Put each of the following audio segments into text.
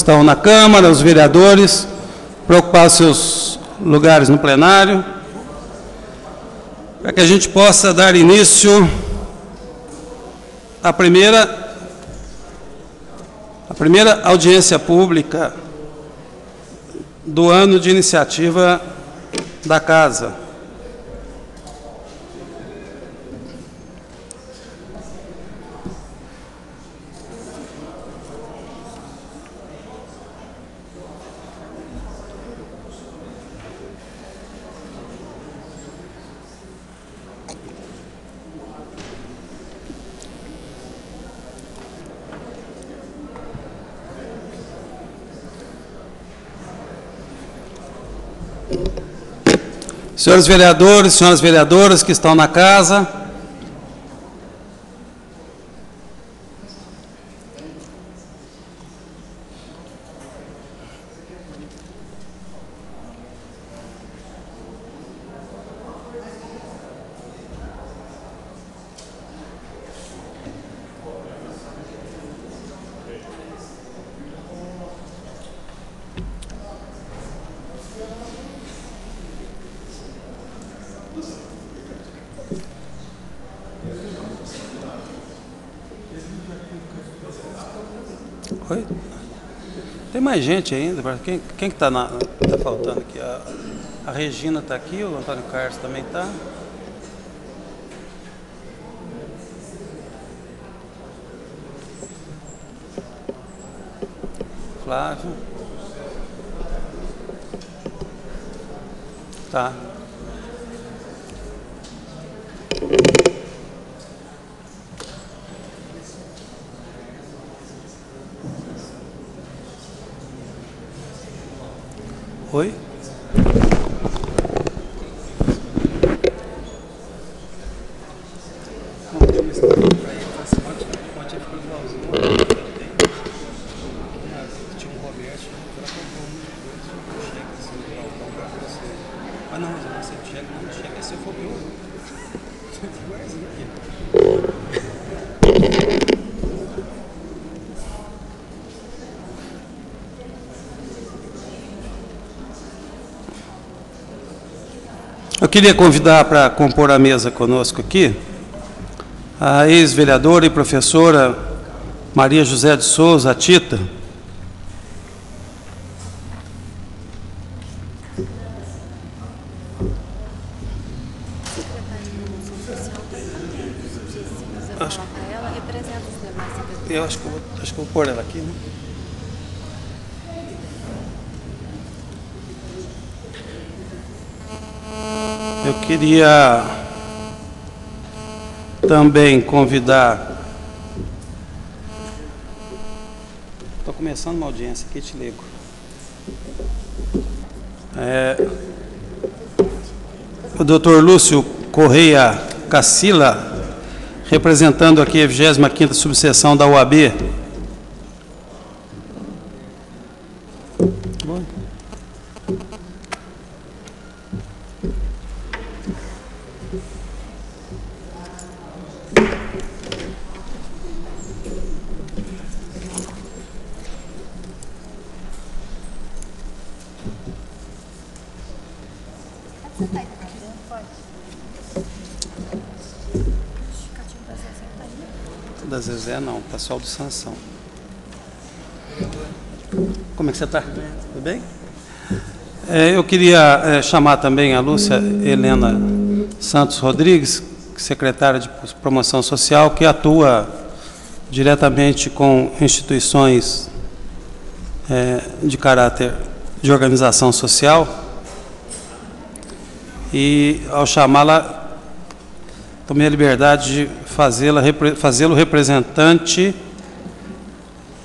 Estão na Câmara, os vereadores, para ocupar seus lugares no plenário, para que a gente possa dar início à primeira audiência pública do ano de iniciativa da Casa. Senhores vereadores, senhoras vereadoras que estão na casa, oi? Tem mais gente ainda. Quem que está faltando aqui? A Regina está aqui, o Antônio Carlos também está. Flávio. Tá. Oi? Ah, não, você chega, não chega, se for eu. Eu queria convidar para compor a mesa conosco aqui a ex-vereadora e professora Maria José de Souza, a Tita. Eu acho que vou pôr ela aqui, né? Eu queria também convidar... Estou começando uma audiência aqui, te ligo. O doutor Lúcio Correia Cacila, representando aqui a 25ª subseção da UAB. Bom. Da Zezé não, pessoal do Sansão. Como é que você está? Tudo bem? Eu queria chamar também a Lúcia Helena Santos Rodrigues, secretária de Promoção Social, que atua diretamente com instituições de caráter de organização social. E, ao chamá-la, tomei a liberdade de fazê-lo representante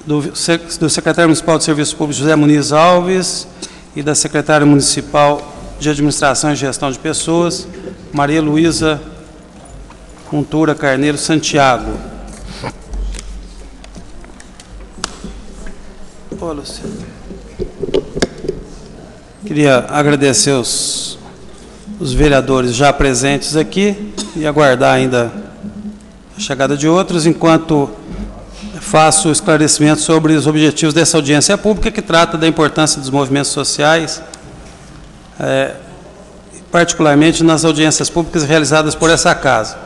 do secretário municipal de Serviços Públicos, José Muniz Alves, e da secretária municipal de Administração e Gestão de Pessoas, Maria Luísa Cuntura Carneiro Santiago. Ô, Lúcia. Queria agradecer os vereadores já presentes aqui e aguardar ainda a chegada de outros, enquanto faço esclarecimento sobre os objetivos dessa audiência pública, que trata da importância dos movimentos sociais, particularmente nas audiências públicas realizadas por essa Casa.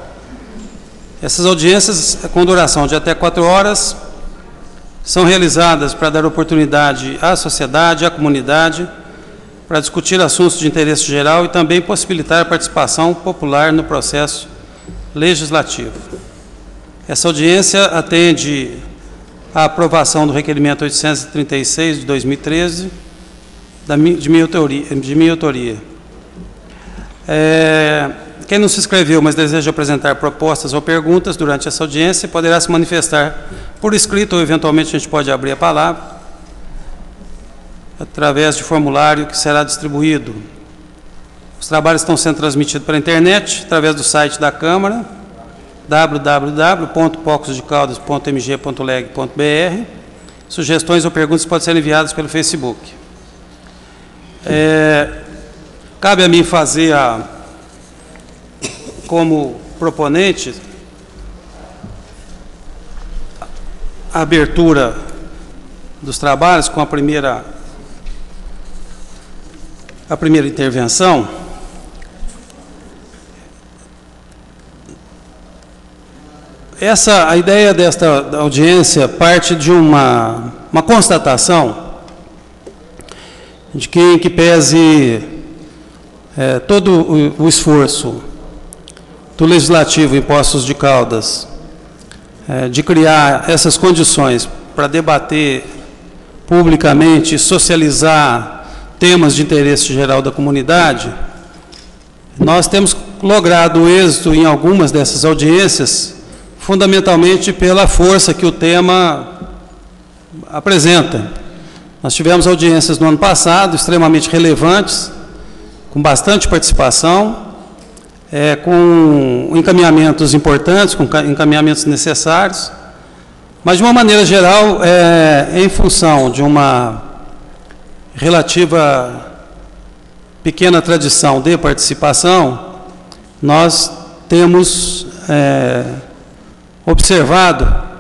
Essas audiências, com duração de até 4 horas, são realizadas para dar oportunidade à sociedade, à comunidade, para discutir assuntos de interesse geral e também possibilitar a participação popular no processo legislativo. Essa audiência atende à aprovação do requerimento 836 de 2013, de minha autoria. Quem não se inscreveu, mas deseja apresentar propostas ou perguntas durante essa audiência, poderá se manifestar por escrito ou, eventualmente, a gente pode abrir a palavra, através de formulário que será distribuído. Os trabalhos estão sendo transmitidos pela internet, através do site da Câmara, www.pocosdecaldas.mg.leg.br. Sugestões ou perguntas podem ser enviadas pelo Facebook. Cabe a mim fazer, como proponente, a abertura dos trabalhos com a primeira intervenção. A ideia desta audiência parte de uma constatação de que, em que pese todo o esforço do Legislativo em Poços de Caldas de criar essas condições para debater publicamente e socializar temas de interesse geral da comunidade, nós temos logrado êxito em algumas dessas audiências, fundamentalmente pela força que o tema apresenta. Nós tivemos audiências no ano passado, extremamente relevantes, com bastante participação, com encaminhamentos importantes, com encaminhamentos necessários, mas, de uma maneira geral, em função de uma relativa pequena tradição de participação, nós temos observado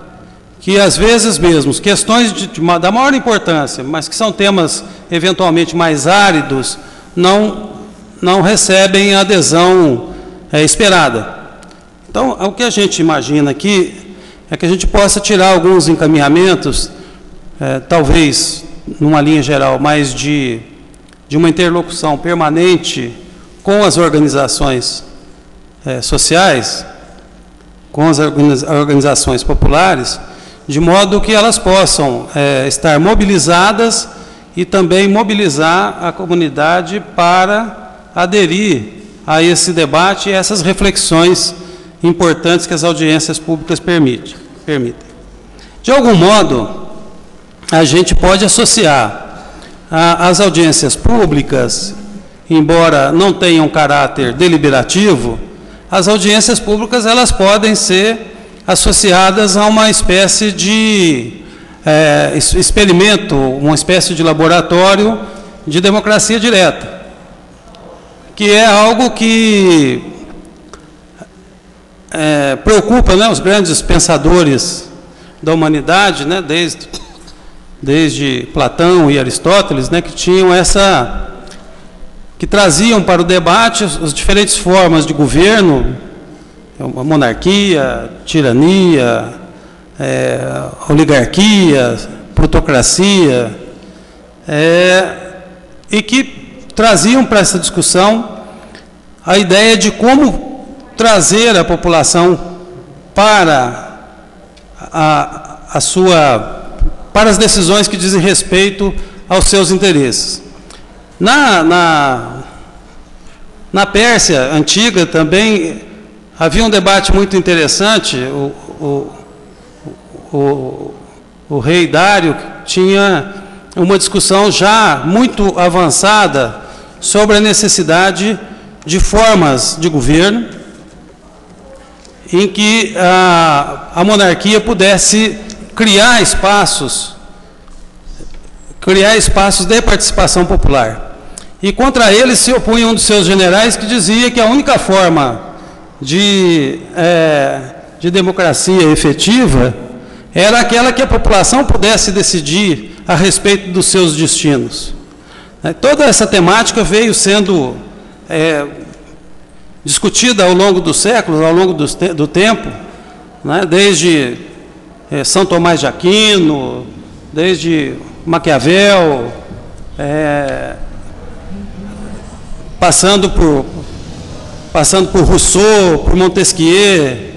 que, às vezes mesmo, questões da maior importância, mas que são temas eventualmente mais áridos, não recebem a adesão esperada. Então, o que a gente imagina aqui é que a gente possa tirar alguns encaminhamentos, talvez numa linha geral, mais de uma interlocução permanente com as organizações sociais, com as organizações populares, de modo que elas possam estar mobilizadas e também mobilizar a comunidade para aderir a esse debate e essas reflexões importantes que as audiências públicas permitem. De algum modo, a gente pode associar as audiências públicas, embora não tenham caráter deliberativo, as audiências públicas elas podem ser associadas a uma espécie de experimento, uma espécie de laboratório de democracia direta, que é algo que preocupa, os grandes pensadores da humanidade, desde Platão e Aristóteles, que tinham que traziam para o debate as diferentes formas de governo, a monarquia, tirania, oligarquia, plutocracia, e que traziam para essa discussão a ideia de como trazer a população para para as decisões que dizem respeito aos seus interesses. Na Pérsia antiga também havia um debate muito interessante. O rei Dário tinha uma discussão já muito avançada sobre a necessidade de formas de governo em que a monarquia pudesse criar espaços de participação popular. E contra ele se opunha um dos seus generais que dizia que a única forma de democracia efetiva era aquela que a população pudesse decidir a respeito dos seus destinos. Toda essa temática veio sendo discutida ao longo dos séculos, ao longo do tempo, né, desde São Tomás de Aquino, desde Maquiavel, passando por Rousseau, por Montesquieu,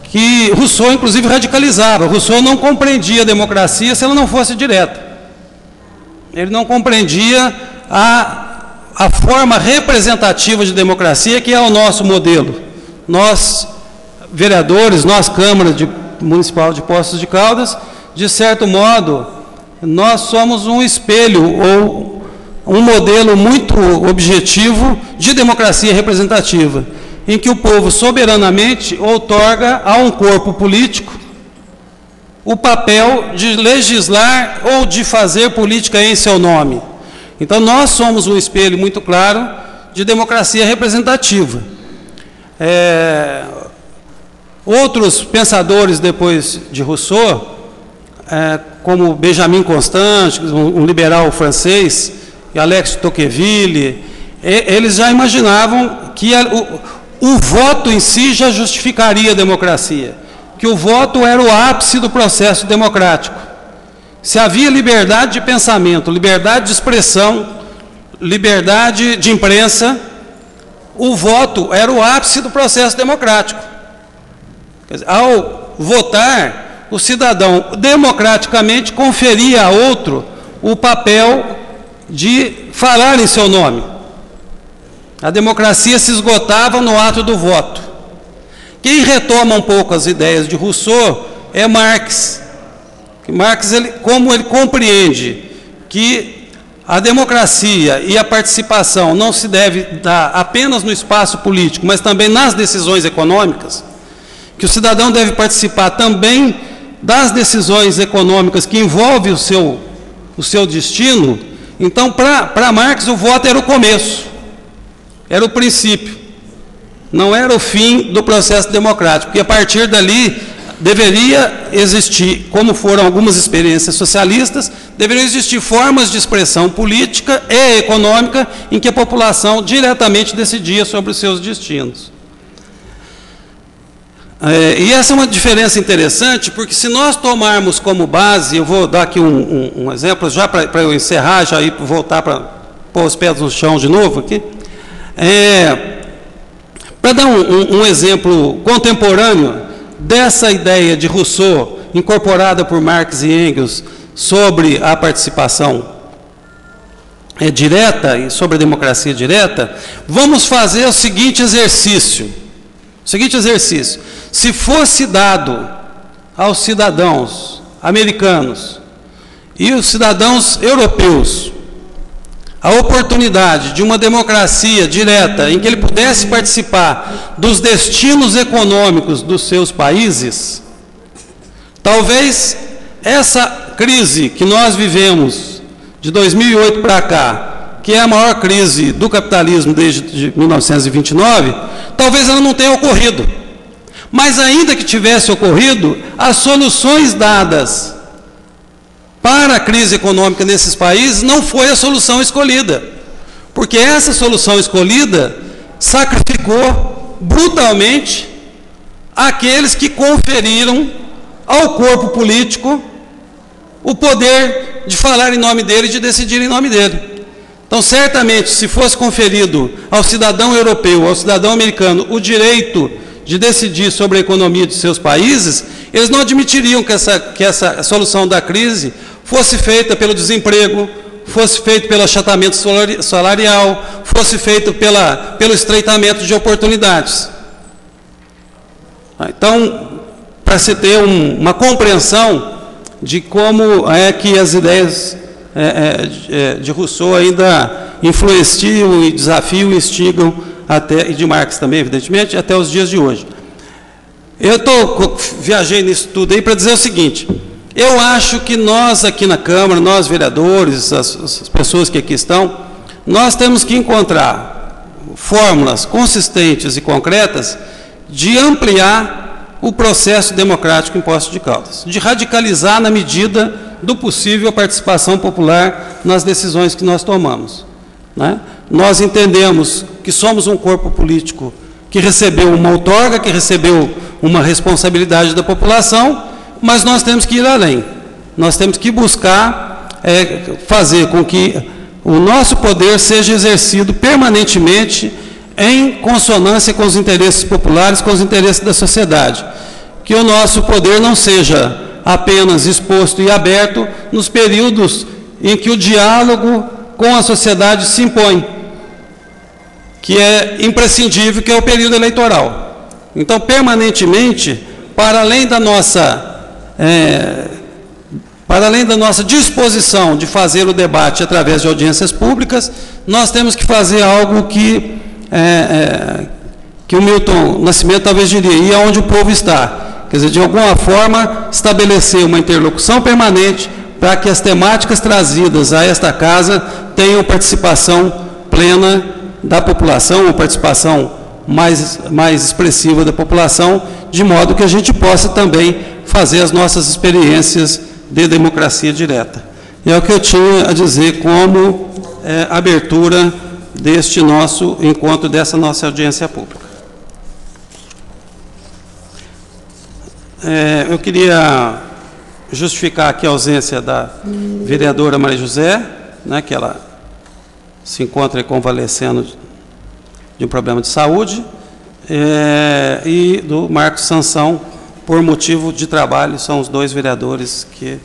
que Rousseau, inclusive, radicalizava. Rousseau não compreendia a democracia se ela não fosse direta. Ele não compreendia a forma representativa de democracia, que é o nosso modelo. Nós, vereadores, nós, Câmara Municipal de Poços de Caldas, de certo modo, nós somos um espelho ou um modelo muito objetivo de democracia representativa, em que o povo soberanamente outorga a um corpo político o papel de legislar ou de fazer política em seu nome. Então, nós somos um espelho muito claro de democracia representativa. Outros pensadores depois de Rousseau, como Benjamin Constant, um liberal francês, e Alex de Tocqueville, eles já imaginavam que o voto em si já justificaria a democracia, que o voto era o ápice do processo democrático. Se havia liberdade de pensamento, liberdade de expressão, liberdade de imprensa, o voto era o ápice do processo democrático. Quer dizer, ao votar, o cidadão democraticamente conferia a outro o papel de falar em seu nome. A democracia se esgotava no ato do voto. Quem retoma um pouco as ideias de Rousseau é Marx. Marx, como ele compreende que a democracia e a participação não se deve dar apenas no espaço político, mas também nas decisões econômicas, que o cidadão deve participar também das decisões econômicas que envolvem o seu destino. Então, para Marx, o voto era o começo, era o princípio, não era o fim do processo democrático, porque a partir dali deveria existir, como foram algumas experiências socialistas, deveriam existir formas de expressão política e econômica em que a população diretamente decidia sobre os seus destinos. E essa é uma diferença interessante, porque se nós tomarmos como base, eu vou dar aqui um exemplo, já para eu encerrar, já ir voltar para pôr os pés no chão de novo aqui, para dar um exemplo contemporâneo dessa ideia de Rousseau, incorporada por Marx e Engels, sobre a participação direta e sobre a democracia direta, vamos fazer o seguinte exercício. Se fosse dado aos cidadãos americanos e os cidadãos europeus a oportunidade de uma democracia direta, em que ele pudesse participar dos destinos econômicos dos seus países, talvez essa crise que nós vivemos de 2008 para cá, que é a maior crise do capitalismo desde 1929, talvez ela não tenha ocorrido. Mas ainda que tivesse ocorrido, as soluções dadas para a crise econômica nesses países não foi a solução escolhida, porque essa solução escolhida sacrificou brutalmente aqueles que conferiram ao corpo político o poder de falar em nome dele e de decidir em nome dele. Então, certamente, se fosse conferido ao cidadão europeu, ao cidadão americano, o direito de decidir sobre a economia de seus países, eles não admitiriam que essa solução da crise fosse feita pelo desemprego, fosse feito pelo achatamento salarial, fosse feito pelo estreitamento de oportunidades. Então, para se ter uma compreensão de como é que as ideias de Rousseau ainda influenciam e desafiam e instigam, e de Marx também, evidentemente, até os dias de hoje. Eu viajei nisso tudo aí para dizer o seguinte: eu acho que nós aqui na Câmara, nós vereadores, as pessoas que aqui estão, nós temos que encontrar fórmulas consistentes e concretas de ampliar o processo democrático em Poços de Caldas, de radicalizar, na medida do possível, a participação popular nas decisões que nós tomamos, né? Nós entendemos que somos um corpo político que recebeu uma outorga, que recebeu uma responsabilidade da população, mas nós temos que ir além. Nós temos que buscar fazer com que o nosso poder seja exercido permanentemente em consonância com os interesses populares, com os interesses da sociedade. Que o nosso poder não seja apenas exposto e aberto nos períodos em que o diálogo com a sociedade se impõe, que é imprescindível, que é o período eleitoral. Então, permanentemente, para além da nossa disposição de fazer o debate através de audiências públicas, nós temos que fazer algo que o Milton Nascimento talvez diria, e aonde o povo está. Quer dizer, de alguma forma, estabelecer uma interlocução permanente para que as temáticas trazidas a esta casa tenham participação plena da população, uma participação mais expressiva da população, de modo que a gente possa também fazer as nossas experiências de democracia direta. E é o que eu tinha a dizer como abertura deste nosso encontro, dessa nossa audiência pública. Eu queria justificar aqui a ausência da vereadora Maria José, né, que ela se encontra convalescendo de um problema de saúde, e do Marcos Sansão, por motivo de trabalho, são os dois vereadores que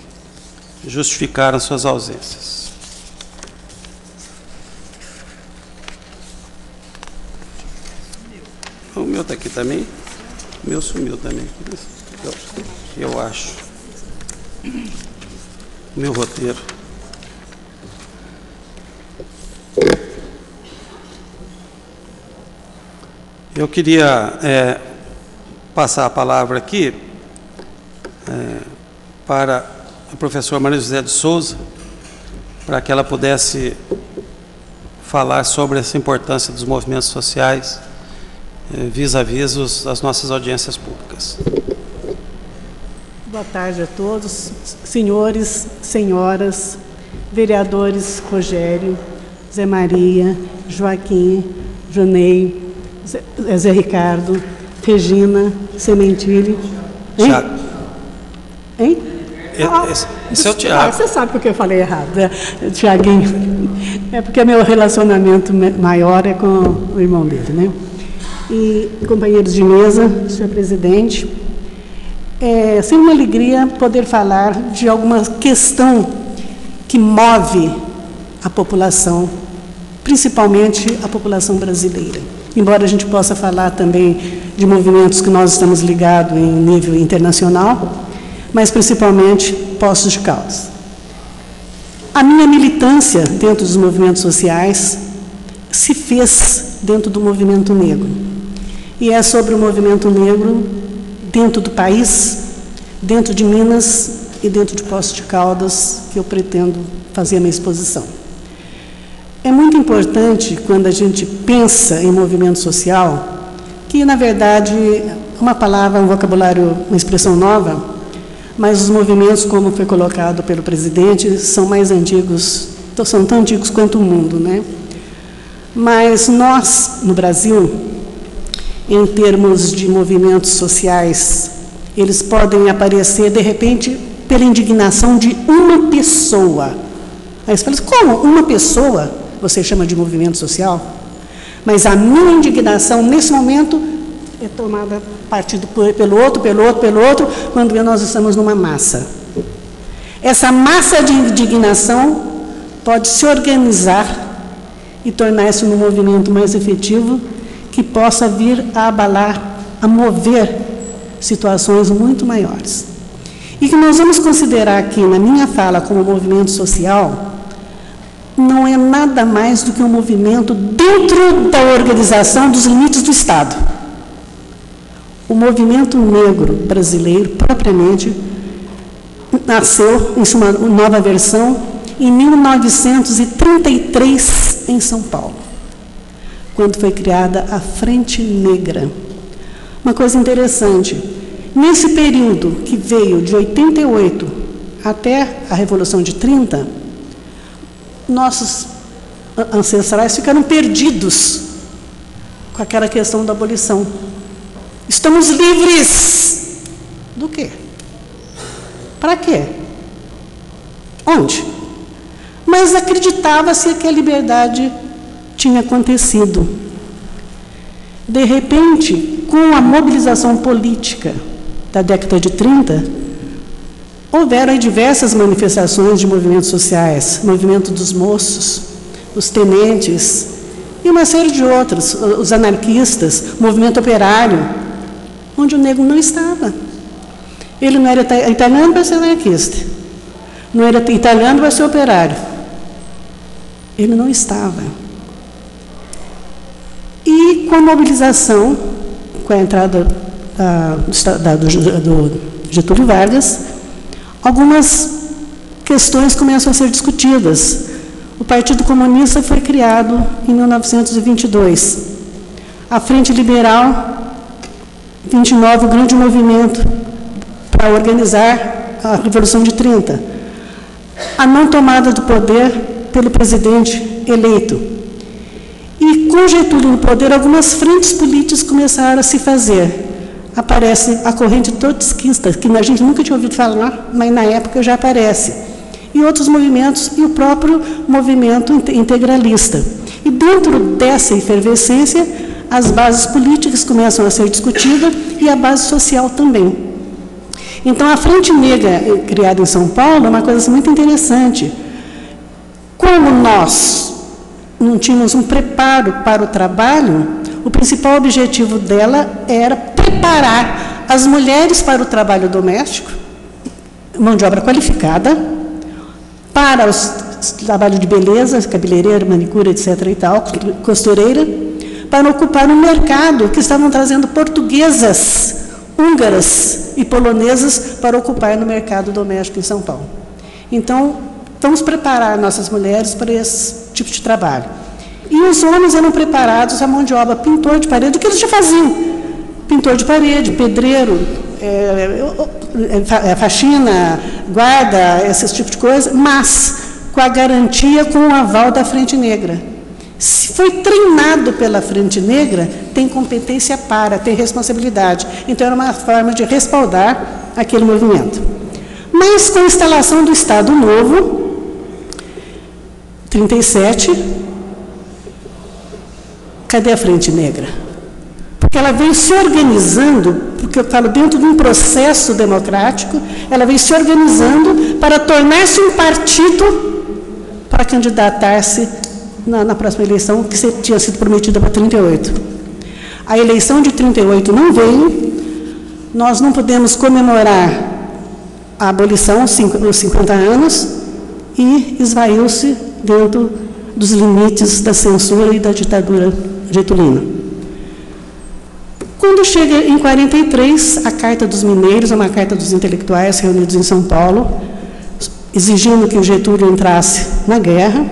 justificaram suas ausências. O meu está aqui também. O meu sumiu também. Eu acho. O meu roteiro. Eu queria passar a palavra aqui para a professora Maria José de Souza, para que ela pudesse falar sobre essa importância dos movimentos sociais vis-à-vis as nossas audiências públicas. Boa tarde a todos, senhores, senhoras, vereadores Rogério, Zé Maria, Joaquim, Jonei, Zé Ricardo, Regina, Sementili. Tiago. Hein? Esse é o Tiago. Você sabe porque eu falei errado, né? Tiaguinho. É porque meu relacionamento maior é com o irmão dele, né? E companheiros de mesa, senhor presidente, é sempre uma alegria poder falar de alguma questão que move a população, principalmente a população brasileira. Embora a gente possa falar também de movimentos que nós estamos ligados em nível internacional, mas principalmente Poços de Caldas. A minha militância dentro dos movimentos sociais se fez dentro do movimento negro. E é sobre o movimento negro dentro do país, dentro de Minas e dentro de Poços de Caldas que eu pretendo fazer a minha exposição. É muito importante, quando a gente pensa em movimento social, que, na verdade, uma palavra, um vocabulário, uma expressão nova, mas os movimentos, como foi colocado pelo presidente, são mais antigos, são tão antigos quanto o mundo, né? Mas nós, no Brasil, em termos de movimentos sociais, eles podem aparecer, de repente, pela indignação de uma pessoa. Aí você fala assim, como? Uma pessoa você chama de movimento social? Mas a minha indignação, nesse momento, é tomada partido pelo outro, quando nós estamos numa massa. Essa massa de indignação pode se organizar e tornar-se um movimento mais efetivo, que possa vir a abalar, a mover situações muito maiores. E que nós vamos considerar aqui, na minha fala, como movimento social, não é nada mais do que um movimento dentro da organização dos limites do Estado. O movimento negro brasileiro, propriamente, nasceu em sua nova versão em 1933, em São Paulo, quando foi criada a Frente Negra. Uma coisa interessante, Nesse período que veio de 88 até a Revolução de 30, nossos ancestrais ficaram perdidos com aquela questão da abolição. Estamos livres do quê? Para quê? Onde? Mas acreditava-se que a liberdade tinha acontecido. De repente, com a mobilização política da década de 30, houveram diversas manifestações de movimentos sociais, movimento dos moços, os tenentes, e uma série de outros, os anarquistas, movimento operário, onde o negro não estava. Ele não era italiano para ser anarquista, não era italiano para ser operário. Ele não estava. E com a mobilização, com a entrada do Getúlio Vargas, algumas questões começam a ser discutidas. O Partido Comunista foi criado em 1922. A Frente Liberal, 29, o grande movimento para organizar a Revolução de 30. A não tomada do poder pelo presidente eleito. E com Getúlio no poder, algumas frentes políticas começaram a se fazer. Aparece a corrente trotskista, que a gente nunca tinha ouvido falar, mas na época já aparece. E outros movimentos, e o próprio movimento integralista. E dentro dessa efervescência, as bases políticas começam a ser discutidas e a base social também. Então, a Frente Negra, criada em São Paulo, é uma coisa muito interessante. Como nós não tínhamos um preparo para o trabalho, o principal objetivo dela era preparar as mulheres para o trabalho doméstico, mão de obra qualificada, para os trabalhos de beleza, cabeleireira, manicure, etc. e tal, costureira, para ocupar um mercado que estavam trazendo portuguesas, húngaras e polonesas para ocupar no mercado doméstico em São Paulo. Então, vamos preparar nossas mulheres para esse tipo de trabalho. E os homens eram preparados, a mão de obra, pintor de parede, o que eles já faziam? Pintor de parede, pedreiro, faxina, guarda, esse tipo de coisa, mas com a garantia, com o aval da Frente Negra. Se foi treinado pela Frente Negra, tem competência para, tem responsabilidade. Então, era uma forma de respaldar aquele movimento. Mas, com a instalação do Estado Novo, 37, cadê a Frente Negra? Porque ela veio se organizando, porque eu falo dentro de um processo democrático, ela veio se organizando para tornar-se um partido para candidatar-se na próxima eleição, que tinha sido prometida para 38. A eleição de 38 não veio, nós não podemos comemorar a abolição, os 50 anos, e esvaiu-se dentro dos limites da censura e da ditadura getulina. Quando chega em 43, a Carta dos Mineiros, uma carta dos intelectuais reunidos em São Paulo, exigindo que o Getúlio entrasse na guerra,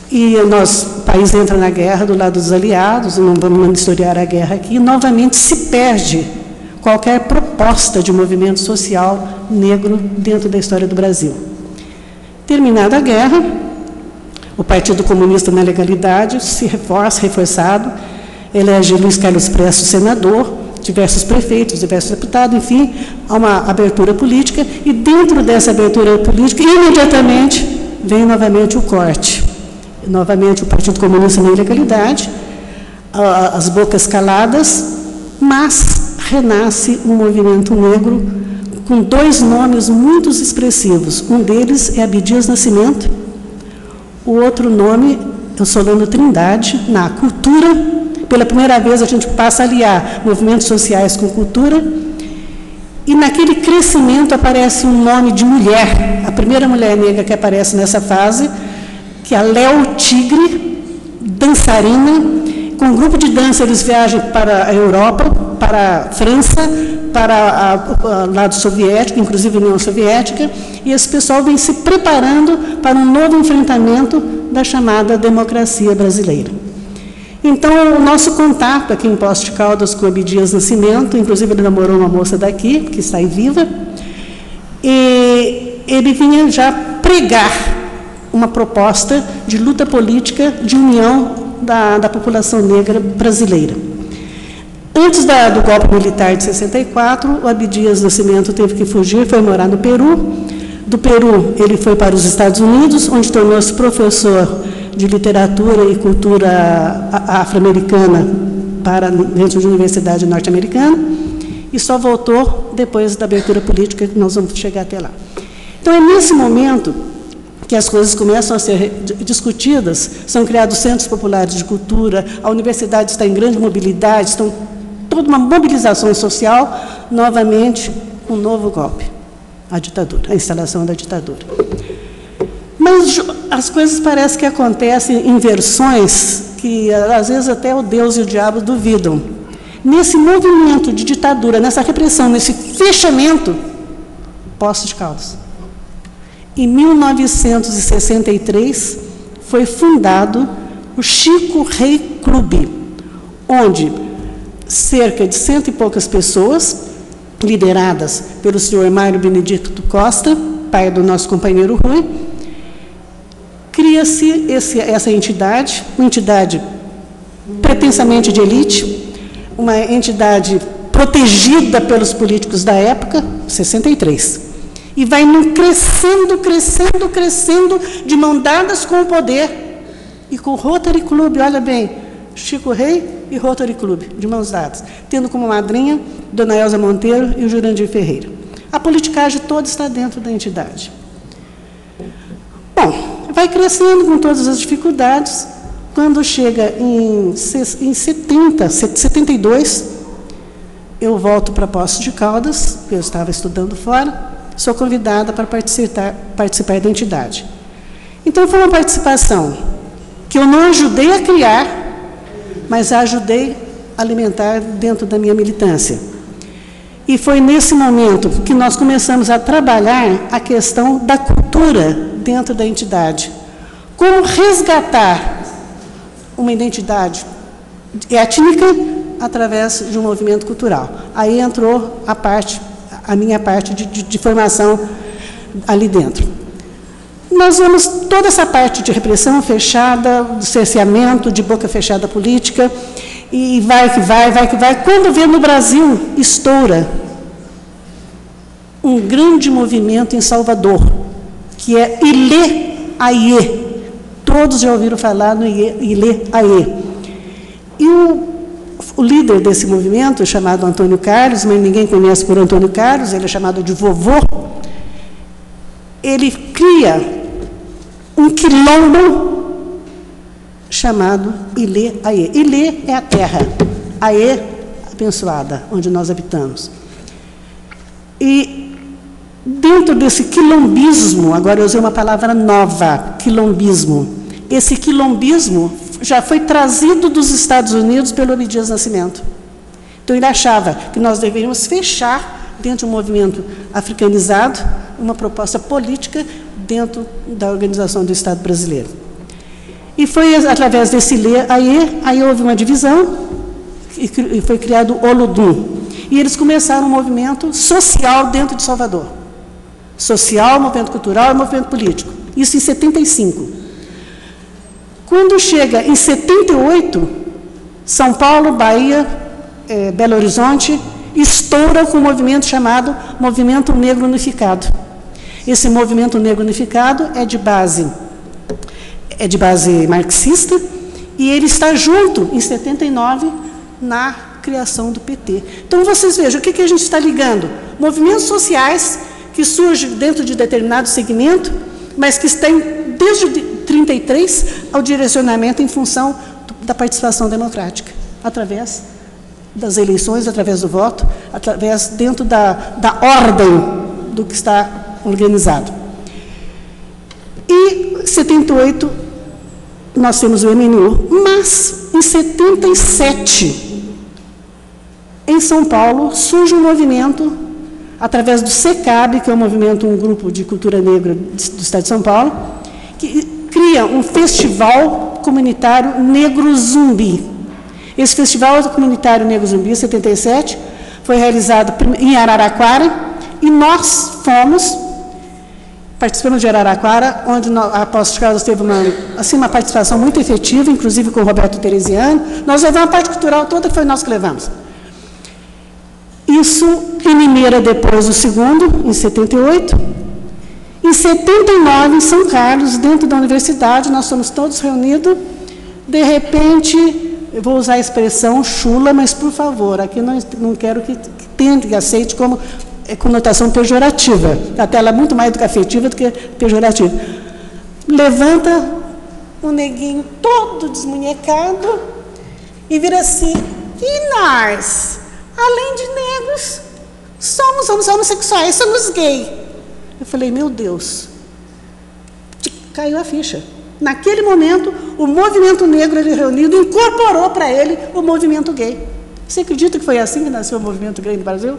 e o país entra na guerra do lado dos aliados, não vamos historiar a guerra aqui, e novamente se perde qualquer proposta de movimento social negro dentro da história do Brasil. Terminada a guerra, o Partido Comunista na legalidade se reforçado, elege Luiz Carlos Prestes senador, diversos prefeitos, diversos deputados, enfim, há uma abertura política, e dentro dessa abertura política, imediatamente, vem novamente o corte. Novamente o Partido Comunista na ilegalidade, as bocas caladas, mas renasce um movimento negro com dois nomes muito expressivos. Um deles é Abdias Nascimento, o outro nome é o Solano Trindade, na cultura. Pela primeira vez a gente passa a aliar movimentos sociais com cultura, e naquele crescimento aparece um nome de mulher, a primeira mulher negra que aparece nessa fase, que é a Léo Tigre, dançarina. Com um grupo de dança eles viajam para a Europa, para a França, para o lado soviético, inclusive a União Soviética, e esse pessoal vem se preparando para um novo enfrentamento da chamada democracia brasileira. Então, o nosso contato aqui em Poços de Caldas com o Abdias Nascimento, inclusive ele namorou uma moça daqui, que está aí viva, e ele vinha já pregar uma proposta de luta política, de união da população negra brasileira. Antes do golpe militar de 64, o Abdias Nascimento teve que fugir, foi morar no Peru. Do Peru, ele foi para os Estados Unidos, onde tornou-se professor de literatura e cultura afro-americana dentro de uma universidade norte-americana, e só voltou depois da abertura política, que nós vamos chegar até lá. Então, é nesse momento que as coisas começam a ser discutidas, são criados centros populares de cultura, a universidade está em grande mobilidade, estão toda uma mobilização social, novamente, um novo golpe, a ditadura, a instalação da ditadura. Mas as coisas parecem que acontecem em versões que, às vezes, até o Deus e o diabo duvidam. Nesse movimento de ditadura, nessa repressão, nesse fechamento, Poços de Caldas. Em 1963, foi fundado o Chico Rei Clube, onde cerca de 100 e poucas pessoas, lideradas pelo senhor Mário Benedito Costa, pai do nosso companheiro Rui, cria-se essa entidade, uma entidade pretensamente de elite, uma entidade protegida pelos políticos da época, 63. E vai crescendo, crescendo, crescendo, de mão dadas com o poder. E com o Rotary Club, olha bem, Chico Rei e Rotary Club, de mãos dadas, tendo como madrinha Dona Elza Monteiro e o Jurandir Ferreira. A politicagem toda está dentro da entidade. Bom, vai crescendo com todas as dificuldades. Quando chega em 72, eu volto para Poços de Caldas, porque eu estava estudando fora, sou convidada para participar da entidade. Então, foi uma participação que eu não ajudei a criar, mas a ajudei a alimentar dentro da minha militância. E foi nesse momento que nós começamos a trabalhar a questão da cultura dentro da entidade. Como resgatar uma identidade étnica através de um movimento cultural. Aí entrou a minha parte de formação ali dentro. Nós vemos toda essa parte de repressão fechada, do cerceamento, de boca fechada política, e vai que vai, vai que vai. Quando vê no Brasil, estoura um grande movimento em Salvador, que é Ilê Aie. Todos já ouviram falar no Ilê Aie. E o líder desse movimento, chamado Antônio Carlos, mas ninguém conhece por Antônio Carlos, ele é chamado de vovô, ele cria um quilombo chamado Ilê Aie. Ilê é a terra, Aie, abençoada, onde nós habitamos. E dentro desse quilombismo, agora eu usei uma palavra nova, quilombismo. Esse quilombismo já foi trazido dos Estados Unidos pelo Abdias Nascimento. Então, ele achava que nós deveríamos fechar, dentro de um movimento africanizado, uma proposta política dentro da organização do Estado brasileiro. E foi através desse Ilê Aie, aí houve uma divisão, e foi criado o Olodum. E eles começaram um movimento social dentro de Salvador. Social, movimento cultural e movimento político. Isso em 75. Quando chega em 78, São Paulo, Bahia, Belo Horizonte, estoura com um movimento chamado Movimento Negro Unificado. Esse Movimento Negro Unificado é de base marxista, e ele está junto, em 79, na criação do PT. Então, vocês vejam, o que a gente está ligando? Movimentos sociais que surgem dentro de determinado segmento, mas que têm, desde 33, ao direcionamento em função da participação democrática, através das eleições, através do voto, através dentro da ordem do que está organizado. E, em 78, nós temos o MNU, mas, em 77, em São Paulo, surge um movimento, através do SECAB, que é um grupo de cultura negra do Estado de São Paulo, que cria um festival comunitário negro zumbi. Esse Festival Comunitário Negro Zumbi, 77, foi realizado em Araraquara, e nós participamos de Araraquara, onde a Poços de Caldas teve uma participação muito efetiva, inclusive com o Roberto Teresiano. Nós levamos a parte cultural toda, que foi nós que levamos. Isso em Limeira, depois o segundo, em 78. Em 79, em São Carlos, dentro da universidade, nós somos todos reunidos. De repente, eu vou usar a expressão chula, mas, por favor, aqui não quero que tente, que aceite como conotação pejorativa. Até ela é muito mais do que afetiva do que pejorativa. Levanta um neguinho todo desmunhecado e vira assim: e nós, além de negros, somos homossexuais, somos gays. Eu falei: meu Deus, caiu a ficha. Naquele momento, o movimento negro ali reunido incorporou para ele o movimento gay. Você acredita que foi assim que nasceu o movimento gay no Brasil?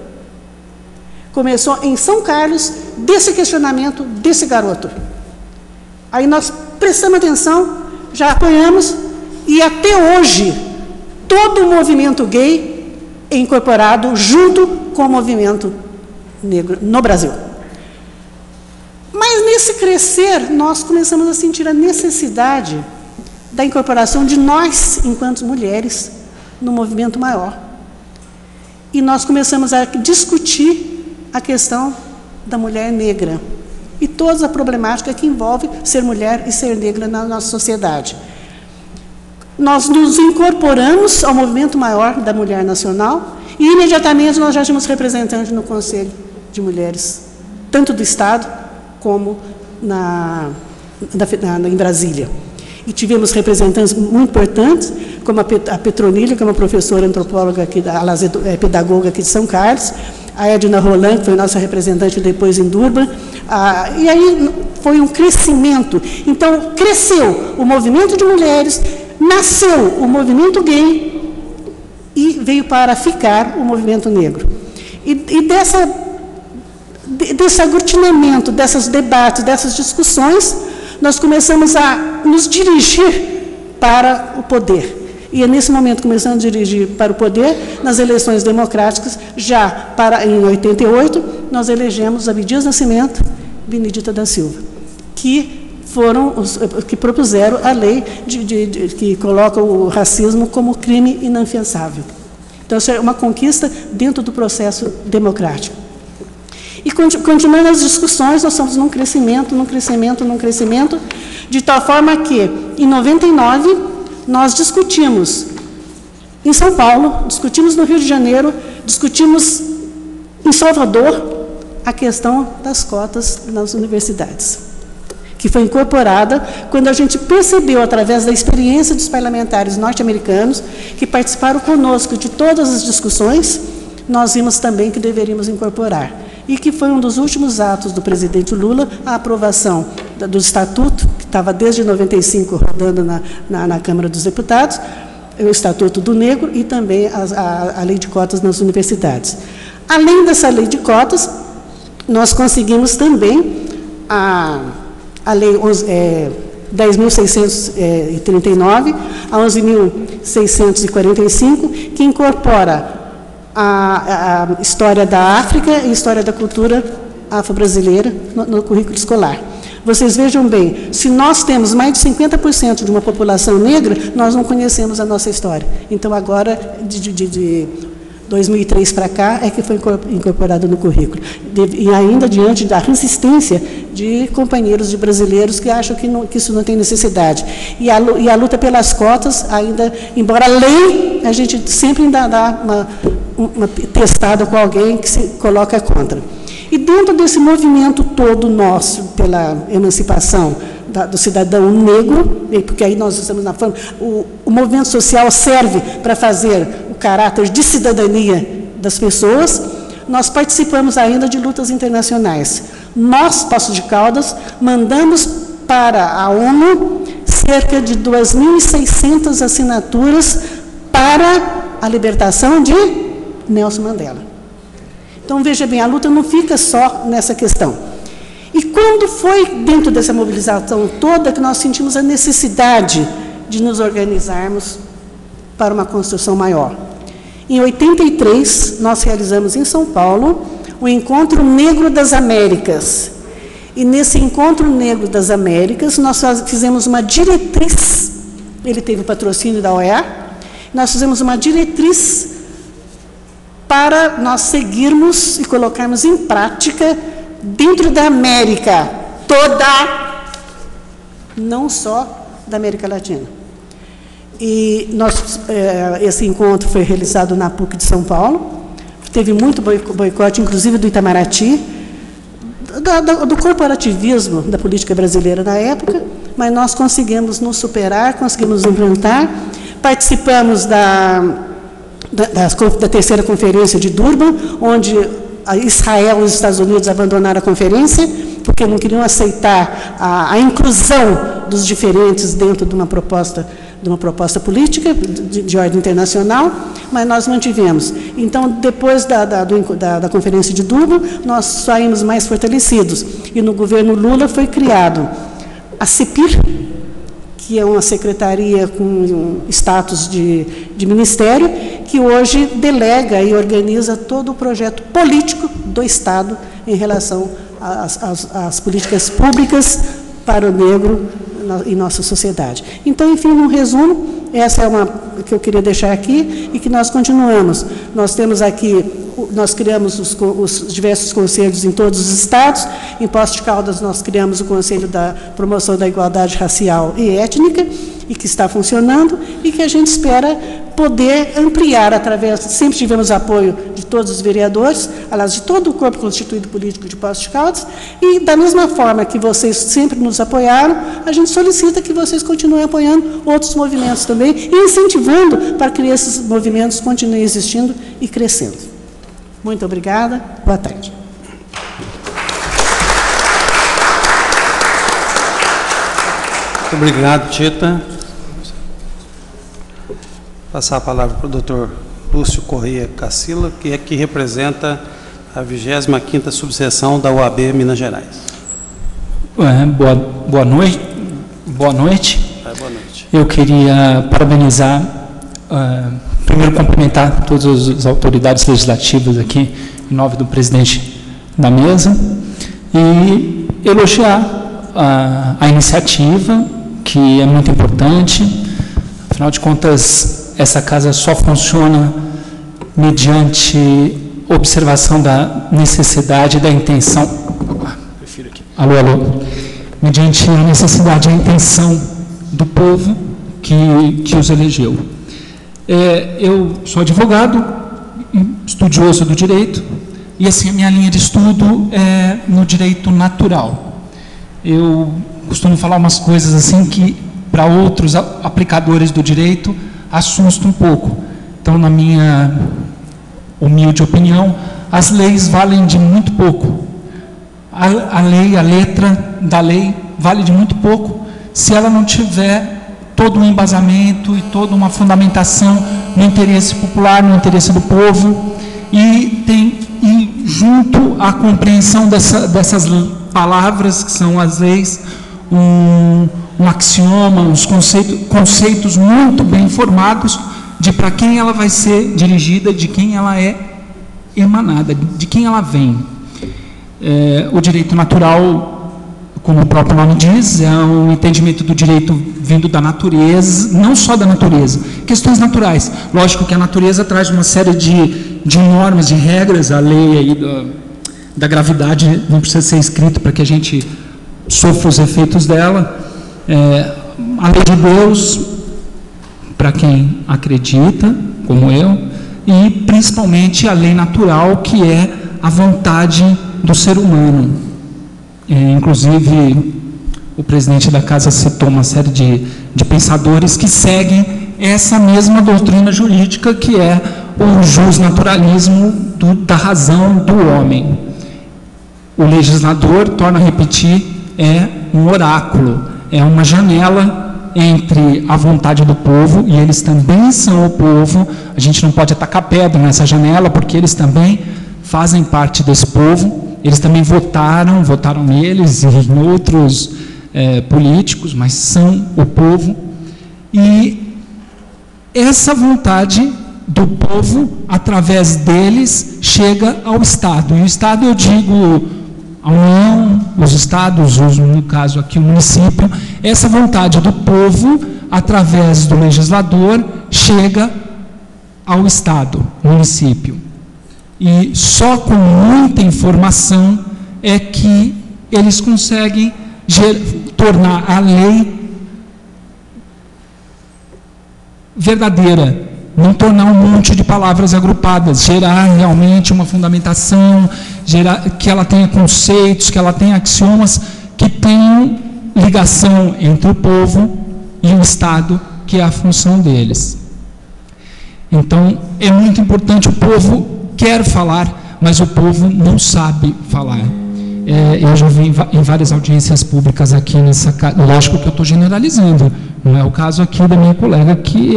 Começou em São Carlos, desse questionamento desse garoto. Aí nós prestamos atenção, já apoiamos, e até hoje, todo o movimento gay é incorporado junto com o movimento negro no Brasil. Mas nesse crescer, nós começamos a sentir a necessidade da incorporação de nós, enquanto mulheres, no movimento maior. E nós começamos a discutir a questão da mulher negra e toda a problemática que envolve ser mulher e ser negra na nossa sociedade. Nós nos incorporamos ao movimento maior da mulher nacional e, imediatamente, nós já tínhamos representantes no Conselho de Mulheres, tanto do Estado como em Brasília. E tivemos representantes muito importantes, como a Petronília, que é uma professora antropóloga, aqui, pedagoga aqui de São Carlos, a Edna Roland, que foi nossa representante depois em Durban, e aí foi um crescimento. Então, cresceu o movimento de mulheres, nasceu o movimento gay e veio para ficar o movimento negro. E desse aglutinamento, desses debates, dessas discussões, nós começamos a nos dirigir para o poder. E nesse momento começamos a dirigir para o poder, nas eleições democráticas, em 88, nós elegemos Abdias Nascimento e Benedita da Silva, que propuseram a lei que coloca o racismo como crime inafiançável. Então, isso é uma conquista dentro do processo democrático. E continuando as discussões, nós estamos num crescimento, de tal forma que, em 99, nós discutimos em São Paulo, discutimos no Rio de Janeiro, discutimos em Salvador a questão das cotas nas universidades, que foi incorporada quando a gente percebeu, através da experiência dos parlamentares norte-americanos, que participaram conosco de todas as discussões, nós vimos também que deveríamos incorporar. E que foi um dos últimos atos do presidente Lula, a aprovação do Estatuto, que estava desde 95 rodando na Câmara dos Deputados, o Estatuto do Negro e também a lei de cotas nas universidades. Além dessa lei de cotas, nós conseguimos também a lei 10.639 a 11.645, que incorpora a história da África e a história da cultura afro-brasileira no currículo escolar. Vocês vejam bem, se nós temos mais de 50% de uma população negra, nós não conhecemos a nossa história. Então, agora, de 2003 para cá, é que foi incorporado no currículo. E ainda diante da resistência de companheiros de brasileiros que acham que isso não tem necessidade. E a luta pelas cotas, ainda, embora a lei, a gente sempre ainda dá uma testada com alguém que se coloca contra. E dentro desse movimento todo nosso, pela emancipação do cidadão negro, porque aí nós estamos na forma, o movimento social serve para fazer o caráter de cidadania das pessoas, nós participamos ainda de lutas internacionais. Nós, Poços de Caldas, mandamos para a ONU cerca de 2.600 assinaturas para a libertação de Nelson Mandela. Então, veja bem, a luta não fica só nessa questão. E quando foi dentro dessa mobilização toda que nós sentimos a necessidade de nos organizarmos para uma construção maior. Em 83, nós realizamos em São Paulo o Encontro Negro das Américas. E nesse Encontro Negro das Américas, nós fizemos uma diretriz, ele teve o patrocínio da OEA, nós fizemos uma diretriz para nós seguirmos e colocarmos em prática dentro da América toda, não só da América Latina. E esse encontro foi realizado na PUC de São Paulo, teve muito boicote, inclusive do Itamaraty, do corporativismo da política brasileira na época, mas nós conseguimos nos superar, conseguimos enfrentar, participamos da terceira conferência de Durban, onde Israel e os Estados Unidos abandonaram a conferência, porque não queriam aceitar a inclusão dos diferentes dentro de uma proposta política de ordem internacional, mas nós mantivemos. Então, depois da conferência de Durban, nós saímos mais fortalecidos. E no governo Lula foi criado a CEPIR, que é uma secretaria com status de ministério, que hoje delega e organiza todo o projeto político do Estado em relação às políticas públicas para o negro em nossa sociedade. Então, enfim, num resumo, essa é uma que eu queria deixar aqui e que nós continuamos. Nós temos aqui, nós criamos os diversos conselhos em todos os estados. Em Poços de Caldas, nós criamos o Conselho da Promoção da Igualdade Racial e Étnica, e que está funcionando, e que a gente espera poder ampliar através, sempre tivemos apoio de todos os vereadores, aliás, de todo o corpo constituído político de Poços de Caldas, e da mesma forma que vocês sempre nos apoiaram, a gente solicita que vocês continuem apoiando outros movimentos também, e incentivando para que esses movimentos continuem existindo e crescendo. Muito obrigada, boa tarde. Muito obrigado, Tita. Passar a palavra para o doutor Lúcio Corrêa Cassila, que aqui representa a 25ª subseção da OAB Minas Gerais. Boa noite. Boa noite. Eu queria parabenizar, primeiro cumprimentar todas as autoridades legislativas aqui, em nome do presidente da mesa, e elogiar a iniciativa, que é muito importante. Afinal de contas, essa casa só funciona mediante observação da necessidade e da intenção. Mediante a necessidade e a intenção do povo que os elegeu. Eu sou advogado, estudioso do direito, e assim a minha linha de estudo é no direito natural. Eu costumo falar umas coisas assim que, para outros aplicadores do direito, assusta um pouco. Então, na minha humilde opinião, as leis valem de muito pouco. A letra da lei vale de muito pouco se ela não tiver todo um embasamento e toda uma fundamentação no interesse popular, no interesse do povo, e junto à compreensão dessas palavras, que são as leis, um axioma, uns conceitos muito bem formados de para quem ela vai ser dirigida, de quem ela é emanada, de quem ela vem. O direito natural, como o próprio nome diz, é um entendimento do direito vindo da natureza, não só da natureza, questões naturais. Lógico que a natureza traz uma série de normas, de regras, a lei aí da gravidade não precisa ser escrita para que a gente sofra os efeitos dela. A lei de Deus, para quem acredita, como eu, e principalmente a lei natural, que é a vontade do ser humano. Inclusive, o presidente da casa citou uma série de pensadores que seguem essa mesma doutrina jurídica, que é o justnaturalismo da razão do homem. O legislador, torna a repetir, é um oráculo, é uma janela entre a vontade do povo, e eles também são o povo. A gente não pode atacar pedra nessa janela, porque eles também fazem parte desse povo, eles também votaram neles e em outros políticos, mas são o povo. E essa vontade do povo, através deles, chega ao Estado. E o Estado, eu digo, a União, os Estados, no caso aqui o município, essa vontade do povo, através do legislador, chega ao Estado, município. E só com muita informação é que eles conseguem tornar a lei verdadeira, não tornar um monte de palavras agrupadas, gerar realmente uma fundamentação, que ela tenha conceitos, que ela tenha axiomas que tenham ligação entre o povo e o Estado, que é a função deles. Então, é muito importante, o povo quer falar, mas o povo não sabe falar. Eu já vi em várias audiências públicas aqui nessa casa, lógico que eu estou generalizando, não é o caso aqui da minha colega, que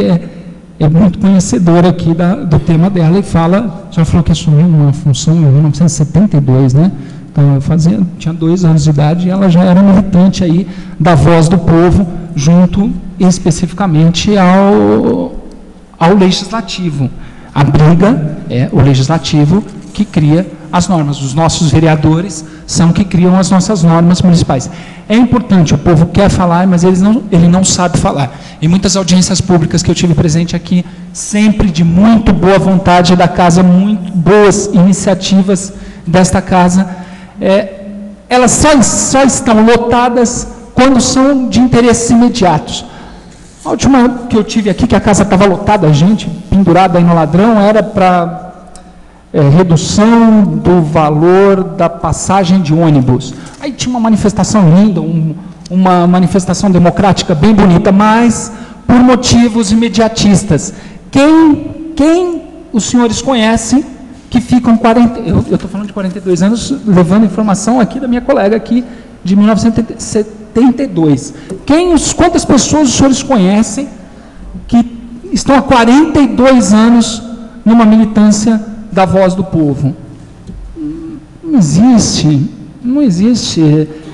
é muito conhecedora aqui do tema dela e fala, já falou que assumiu uma função em 1972, né? Então, eu tinha 2 anos de idade e ela já era militante aí da Voz do Povo, junto especificamente ao Legislativo. A briga é o Legislativo que cria as normas. Os nossos vereadores são que criam as nossas normas municipais. É importante, o povo quer falar, mas ele não sabe falar. Em muitas audiências públicas que eu tive presente aqui, sempre de muito boa vontade da casa, muito boas iniciativas desta casa, elas só estão lotadas quando são de interesses imediatos. A última que eu tive aqui, que a casa estava lotada, a gente pendurada aí no ladrão, era para redução do valor da passagem de ônibus. Aí tinha uma manifestação linda, uma manifestação democrática bem bonita, mas por motivos imediatistas. Quem os senhores conhecem que ficam 40... Eu estou falando de 42 anos, levando informação aqui da minha colega aqui, de 1972. Quantas pessoas os senhores conhecem que estão há 42 anos numa militância da Voz do Povo? Não existe.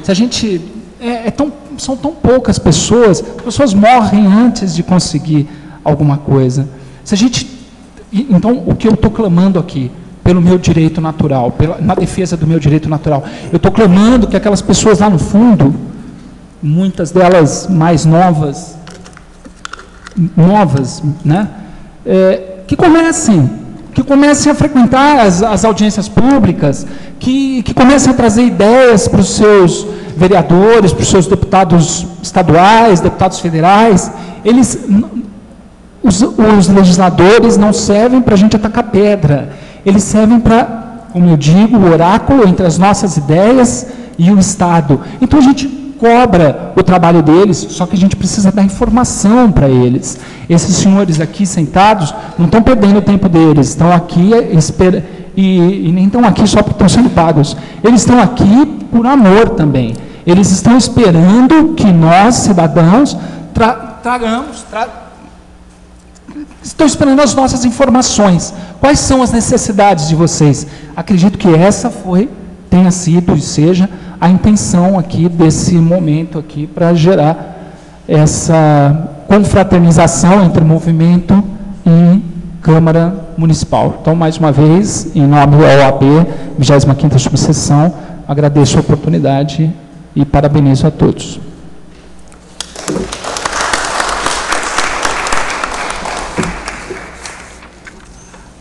Se a gente... são tão poucas pessoas, as pessoas morrem antes de conseguir alguma coisa. Então, o que eu estou clamando aqui, pelo meu direito natural, na defesa do meu direito natural, eu estou clamando que aquelas pessoas lá no fundo, muitas delas mais novas, né, que comecem a frequentar as audiências públicas, que comecem a trazer ideias para os seus vereadores, para os seus deputados estaduais, deputados federais. Os legisladores não servem para a gente atacar pedra, eles servem para, como eu digo, o oráculo entre as nossas ideias e o Estado. Então a gente cobra o trabalho deles, só que a gente precisa dar informação para eles. Esses senhores aqui sentados não estão perdendo o tempo deles, estão aqui e nem estão aqui só porque estão sendo pagos. Eles estão aqui por amor também. Eles estão esperando que nós, cidadãos, estão esperando as nossas informações. Quais são as necessidades de vocês? Acredito que essa tenha sido e seja a intenção aqui desse momento aqui para gerar essa confraternização entre movimento e Câmara Municipal. Então, mais uma vez, em nome da OAB, 25ª subseção, agradeço a oportunidade e parabenizo a todos.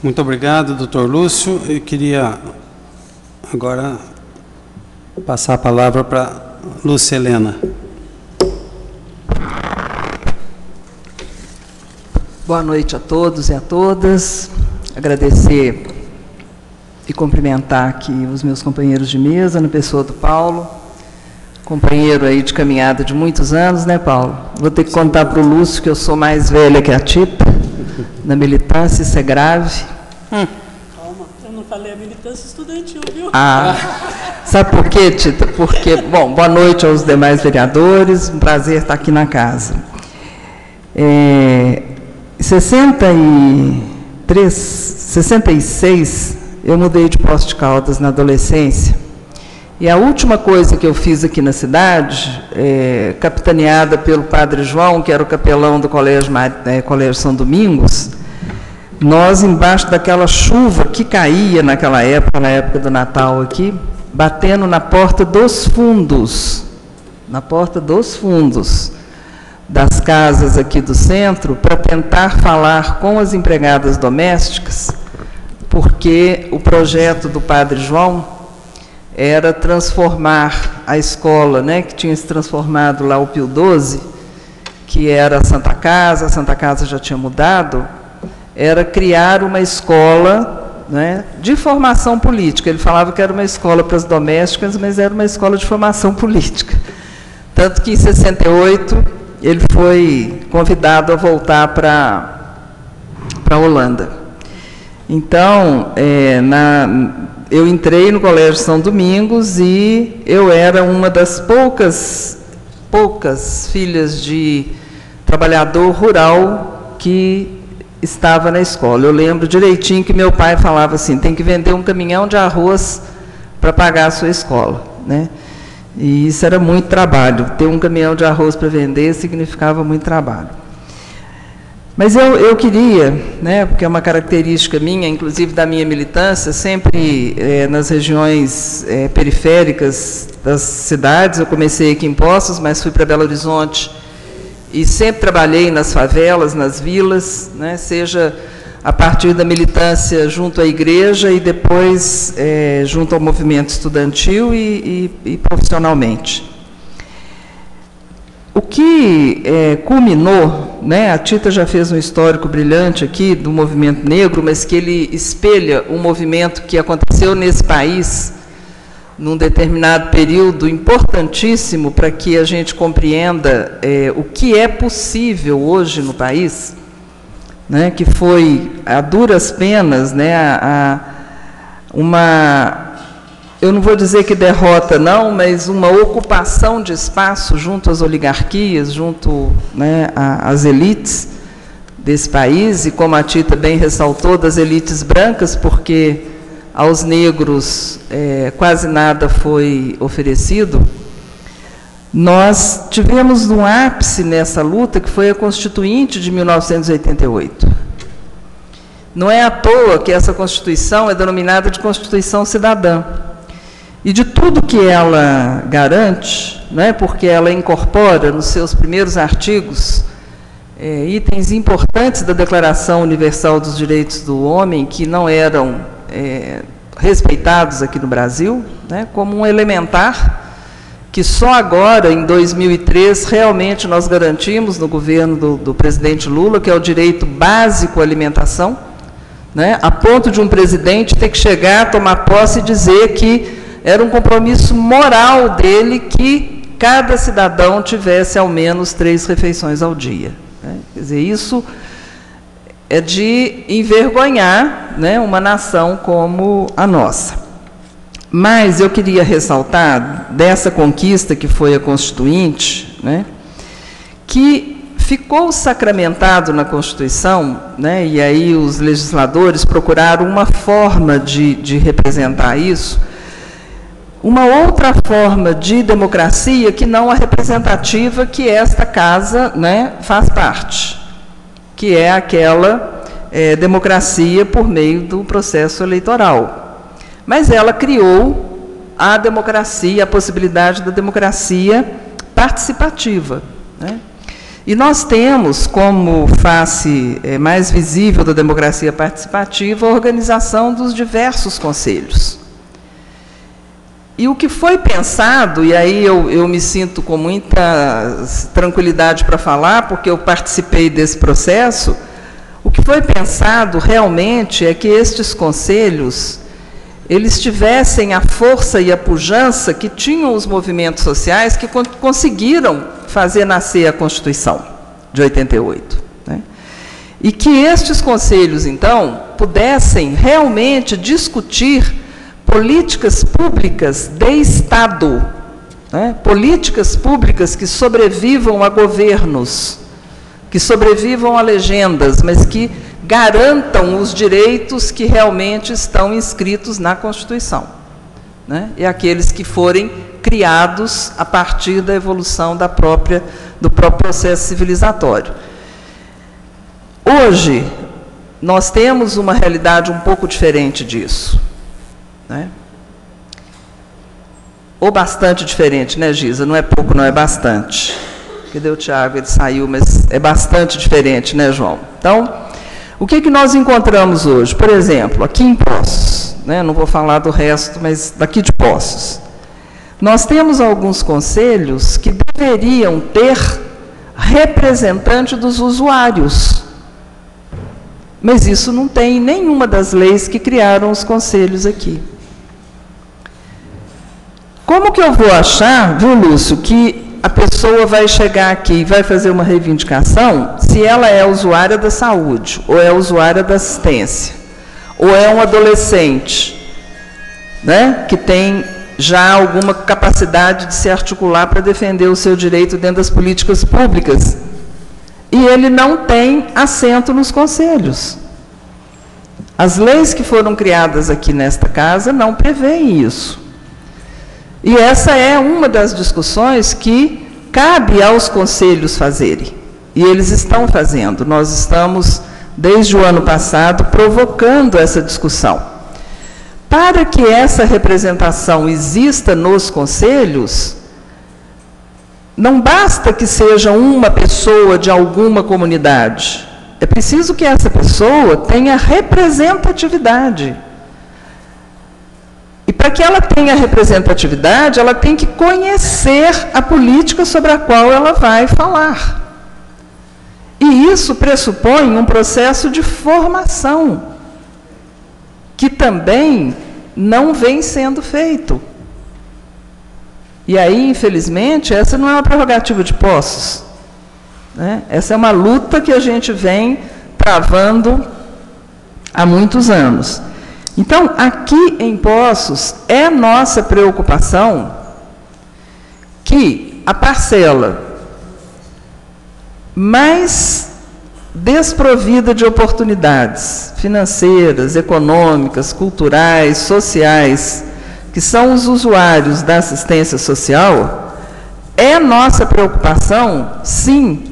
Muito obrigado, doutor Lúcio. Eu queria agora passar a palavra para Lúcia Helena. Boa noite a todos e a todas. Agradecer e cumprimentar aqui os meus companheiros de mesa, na pessoa do Paulo, companheiro aí de caminhada de muitos anos, né, Paulo? Vou ter que contar para o Lúcio que eu sou mais velha que a Tita, na militância, isso é grave. Calma, eu não falei a militância estudantil, viu? Sabe por quê, Tita? Porque, bom, boa noite aos demais vereadores, um prazer estar aqui na casa. Em 66, eu mudei de Poços de Caldas na adolescência, E a última coisa que eu fiz aqui na cidade, capitaneada pelo padre João, que era o capelão do Colégio São Domingos, nós, embaixo daquela chuva que caía naquela época, na época do Natal aqui, batendo na porta dos fundos das casas aqui do centro, para tentar falar com as empregadas domésticas, porque o projeto do padre João era transformar a escola, né, que tinha se transformado lá o Pio XII, que era a Santa Casa já tinha mudado, era criar uma escola, né, de formação política. Ele falava que era uma escola para as domésticas, mas era uma escola de formação política. Tanto que, em 68, ele foi convidado a voltar para a Holanda. Então, eu entrei no Colégio São Domingos e eu era uma das poucas filhas de trabalhador rural que estava na escola. Eu lembro direitinho que meu pai falava assim, tem que vender um caminhão de arroz para pagar a sua escola, né? E isso era muito trabalho. Ter um caminhão de arroz para vender significava muito trabalho. Mas eu queria, né, porque é uma característica minha, inclusive da minha militância, sempre nas regiões periféricas das cidades. Eu comecei aqui em Poços, mas fui para Belo Horizonte e sempre trabalhei nas favelas, nas vilas, né, seja a partir da militância junto à igreja e depois junto ao movimento estudantil e profissionalmente. O que culminou, né, a Tita já fez um histórico brilhante aqui do movimento negro, mas que ele espelha um movimento que aconteceu nesse país num determinado período importantíssimo para que a gente compreenda o que é possível hoje no país, né, que foi a duras penas, né, eu não vou dizer que derrota não, mas uma ocupação de espaço junto às oligarquias, junto, né, às elites desse país, e como a Tita bem ressaltou, das elites brancas, porque aos negros quase nada foi oferecido. Nós tivemos um ápice nessa luta, que foi a Constituinte de 1988. Não é à toa que essa Constituição é denominada de Constituição Cidadã. E de tudo que ela garante, né, porque ela incorpora nos seus primeiros artigos itens importantes da Declaração Universal dos Direitos do Homem, que não eram respeitados aqui no Brasil, né, como um elementar, que só agora, em 2003, realmente nós garantimos no governo do presidente Lula, que é o direito básico à alimentação, né, a ponto de um presidente ter que chegar, tomar posse e dizer que era um compromisso moral dele que cada cidadão tivesse ao menos 3 refeições ao dia, né? Quer dizer, isso é de envergonhar, né, uma nação como a nossa. Mas eu queria ressaltar dessa conquista que foi a Constituinte, né, que ficou sacramentado na Constituição, né, e aí os legisladores procuraram uma forma de representar isso, uma outra forma de democracia que não a representativa que esta casa, né, faz parte, que é aquela democracia por meio do processo eleitoral. Mas ela criou a democracia, a possibilidade da democracia participativa, né? E nós temos como face mais visível da democracia participativa a organização dos diversos conselhos. E o que foi pensado, e aí eu me sinto com muita tranquilidade para falar, porque eu participei desse processo, o que foi pensado realmente é que estes conselhos, eles tivessem a força e a pujança que tinham os movimentos sociais que conseguiram fazer nascer a Constituição de 88. Né? E que estes conselhos, então, pudessem realmente discutir políticas públicas de Estado, né? Políticas públicas que sobrevivam a governos, que sobrevivam a legendas, mas que garantam os direitos que realmente estão inscritos na Constituição. né, e aqueles que forem criados a partir da evolução do próprio processo civilizatório. Hoje, nós temos uma realidade um pouco diferente disso, né? Ou bastante diferente, né, Giza? Não é pouco, não, é bastante. Cadê o Tiago? Ele saiu, mas é bastante diferente, né, João? Então, o que nós encontramos hoje? Por exemplo, aqui em Poços, né, não vou falar do resto, mas daqui de Poços, nós temos alguns conselhos que deveriam ter representante dos usuários. Mas isso não tem em nenhuma das leis que criaram os conselhos aqui. Como que eu vou achar, viu, Lúcio, que a pessoa vai chegar aqui e vai fazer uma reivindicação se ela é usuária da saúde, ou é usuária da assistência, ou é um adolescente, né, que tem já alguma capacidade de se articular para defender o seu direito dentro das políticas públicas, e ele não tem assento nos conselhos. As leis que foram criadas aqui nesta casa não prevêem isso. E essa é uma das discussões que cabe aos conselhos fazerem. E eles estão fazendo. Nós estamos, desde o ano passado, provocando essa discussão. Para que essa representação exista nos conselhos, não basta que seja uma pessoa de alguma comunidade. É preciso que essa pessoa tenha representatividade. E para que ela tenha representatividade, ela tem que conhecer a política sobre a qual ela vai falar. E isso pressupõe um processo de formação, que também não vem sendo feito. E aí, infelizmente, essa não é uma prerrogativa de Poços, né? Essa é uma luta que a gente vem travando há muitos anos. Então, aqui em Poços, é nossa preocupação que a parcela mais desprovida de oportunidades financeiras, econômicas, culturais, sociais, que são os usuários da assistência social, é nossa preocupação, sim,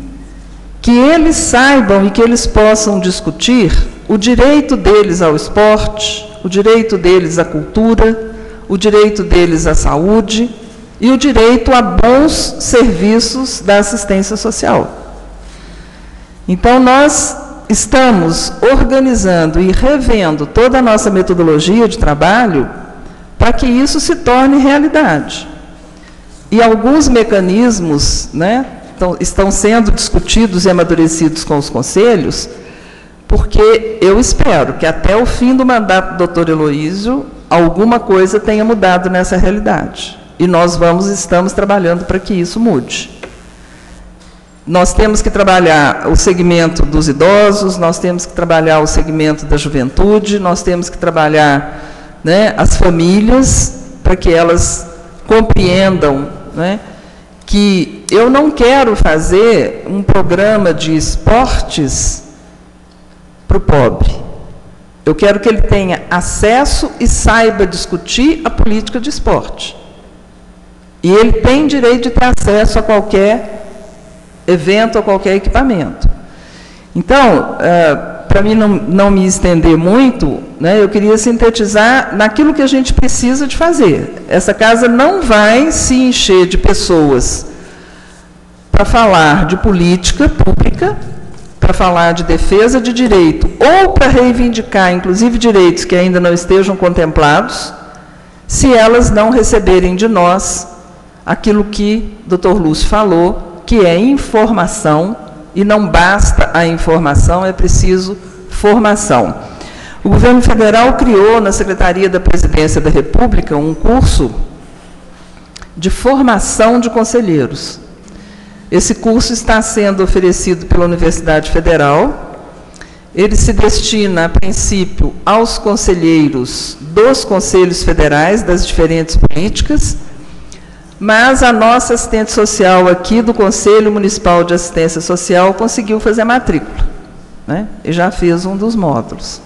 que eles saibam e que eles possam discutir o direito deles ao esporte, o direito deles à cultura, o direito deles à saúde e o direito a bons serviços da assistência social. Então, nós estamos organizando e revendo toda a nossa metodologia de trabalho para que isso se torne realidade. E alguns mecanismos, né, estão sendo discutidos e amadurecidos com os conselhos, porque eu espero que até o fim do mandato do Dr. Heloísio, alguma coisa tenha mudado nessa realidade. E nós estamos trabalhando para que isso mude. Nós temos que trabalhar o segmento dos idosos, nós temos que trabalhar o segmento da juventude, nós temos que trabalhar, né, as famílias, para que elas compreendam, né, que eu não quero fazer um programa de esportes para o pobre. Eu quero que ele tenha acesso e saiba discutir a política de esporte. E ele tem direito de ter acesso a qualquer evento, a qualquer equipamento. Então, para mim não me estender muito, né, eu queria sintetizar naquilo que a gente precisa de fazer. Essa casa não vai se encher de pessoas para falar de política pública, para falar de defesa de direito, ou para reivindicar, inclusive, direitos que ainda não estejam contemplados, se elas não receberem de nós aquilo que o Dr. Lúcio falou, que é informação, e não basta a informação, é preciso formação. O governo federal criou na Secretaria da Presidência da República um curso de formação de conselheiros. Esse curso está sendo oferecido pela Universidade Federal. Ele se destina, a princípio, aos conselheiros dos conselhos federais, das diferentes políticas, mas a nossa assistente social aqui do Conselho Municipal de Assistência Social conseguiu fazer a matrícula, né? E já fez um dos módulos.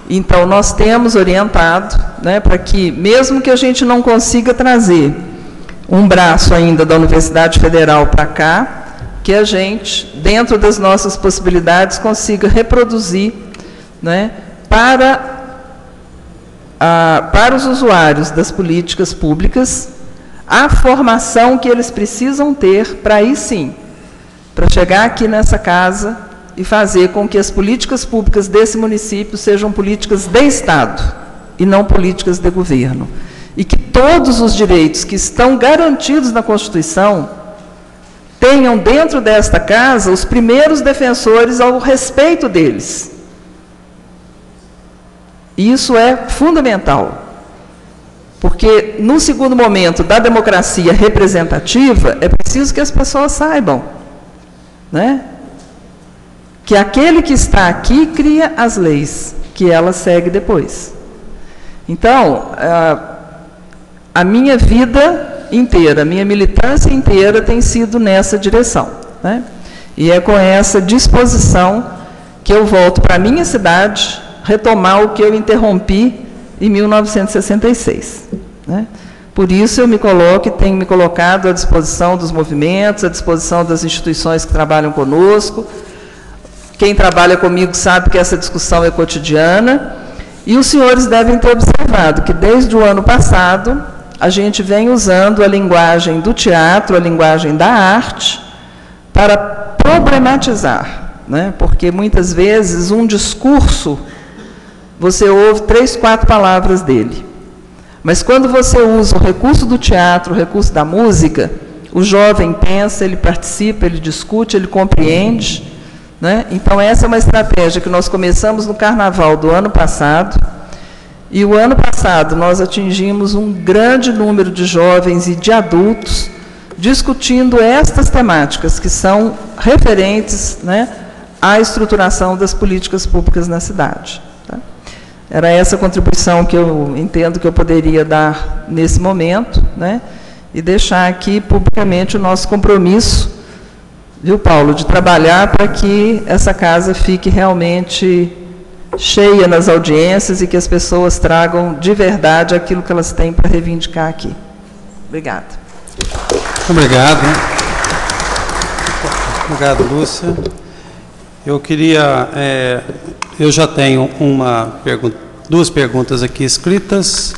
Então, nós temos orientado, né, para que, mesmo que a gente não consiga trazer um braço ainda da Universidade Federal para cá, que a gente, dentro das nossas possibilidades, consiga reproduzir, né, para os usuários das políticas públicas a formação que eles precisam ter para aí sim, para chegar aqui nessa casa e fazer com que as políticas públicas desse município sejam políticas de Estado e não políticas de governo. E que todos os direitos que estão garantidos na Constituição tenham dentro desta casa os primeiros defensores ao respeito deles. Isso é fundamental, porque no segundo momento da democracia representativa é preciso que as pessoas saibam, né, que aquele que está aqui cria as leis, que ela segue depois. Então, a minha vida inteira, a minha militância inteira tem sido nessa direção, né? E é com essa disposição que eu volto para a minha cidade retomar o que eu interrompi em 1966. Né? Por isso eu me coloco e tenho me colocado à disposição dos movimentos, à disposição das instituições que trabalham conosco. Quem trabalha comigo sabe que essa discussão é cotidiana, e os senhores devem ter observado que desde o ano passado a gente vem usando a linguagem do teatro, a linguagem da arte, para problematizar, né? Porque muitas vezes um discurso você ouve 3, 4 palavras dele. Mas quando você usa o recurso do teatro, o recurso da música, o jovem pensa, ele participa, ele discute, ele compreende, né? Então, essa é uma estratégia que nós começamos no Carnaval do ano passado, e o ano passado nós atingimos um grande número de jovens e de adultos discutindo estas temáticas que são referentes, né, à estruturação das políticas públicas na cidade. Era essa contribuição que eu entendo que eu poderia dar nesse momento, né? E deixar aqui publicamente o nosso compromisso, viu, Paulo, de trabalhar para que essa casa fique realmente cheia nas audiências e que as pessoas tragam de verdade aquilo que elas têm para reivindicar aqui. Obrigada. Obrigado. Obrigado, Lúcia. Eu queria... eu já tenho duas perguntas aqui escritas,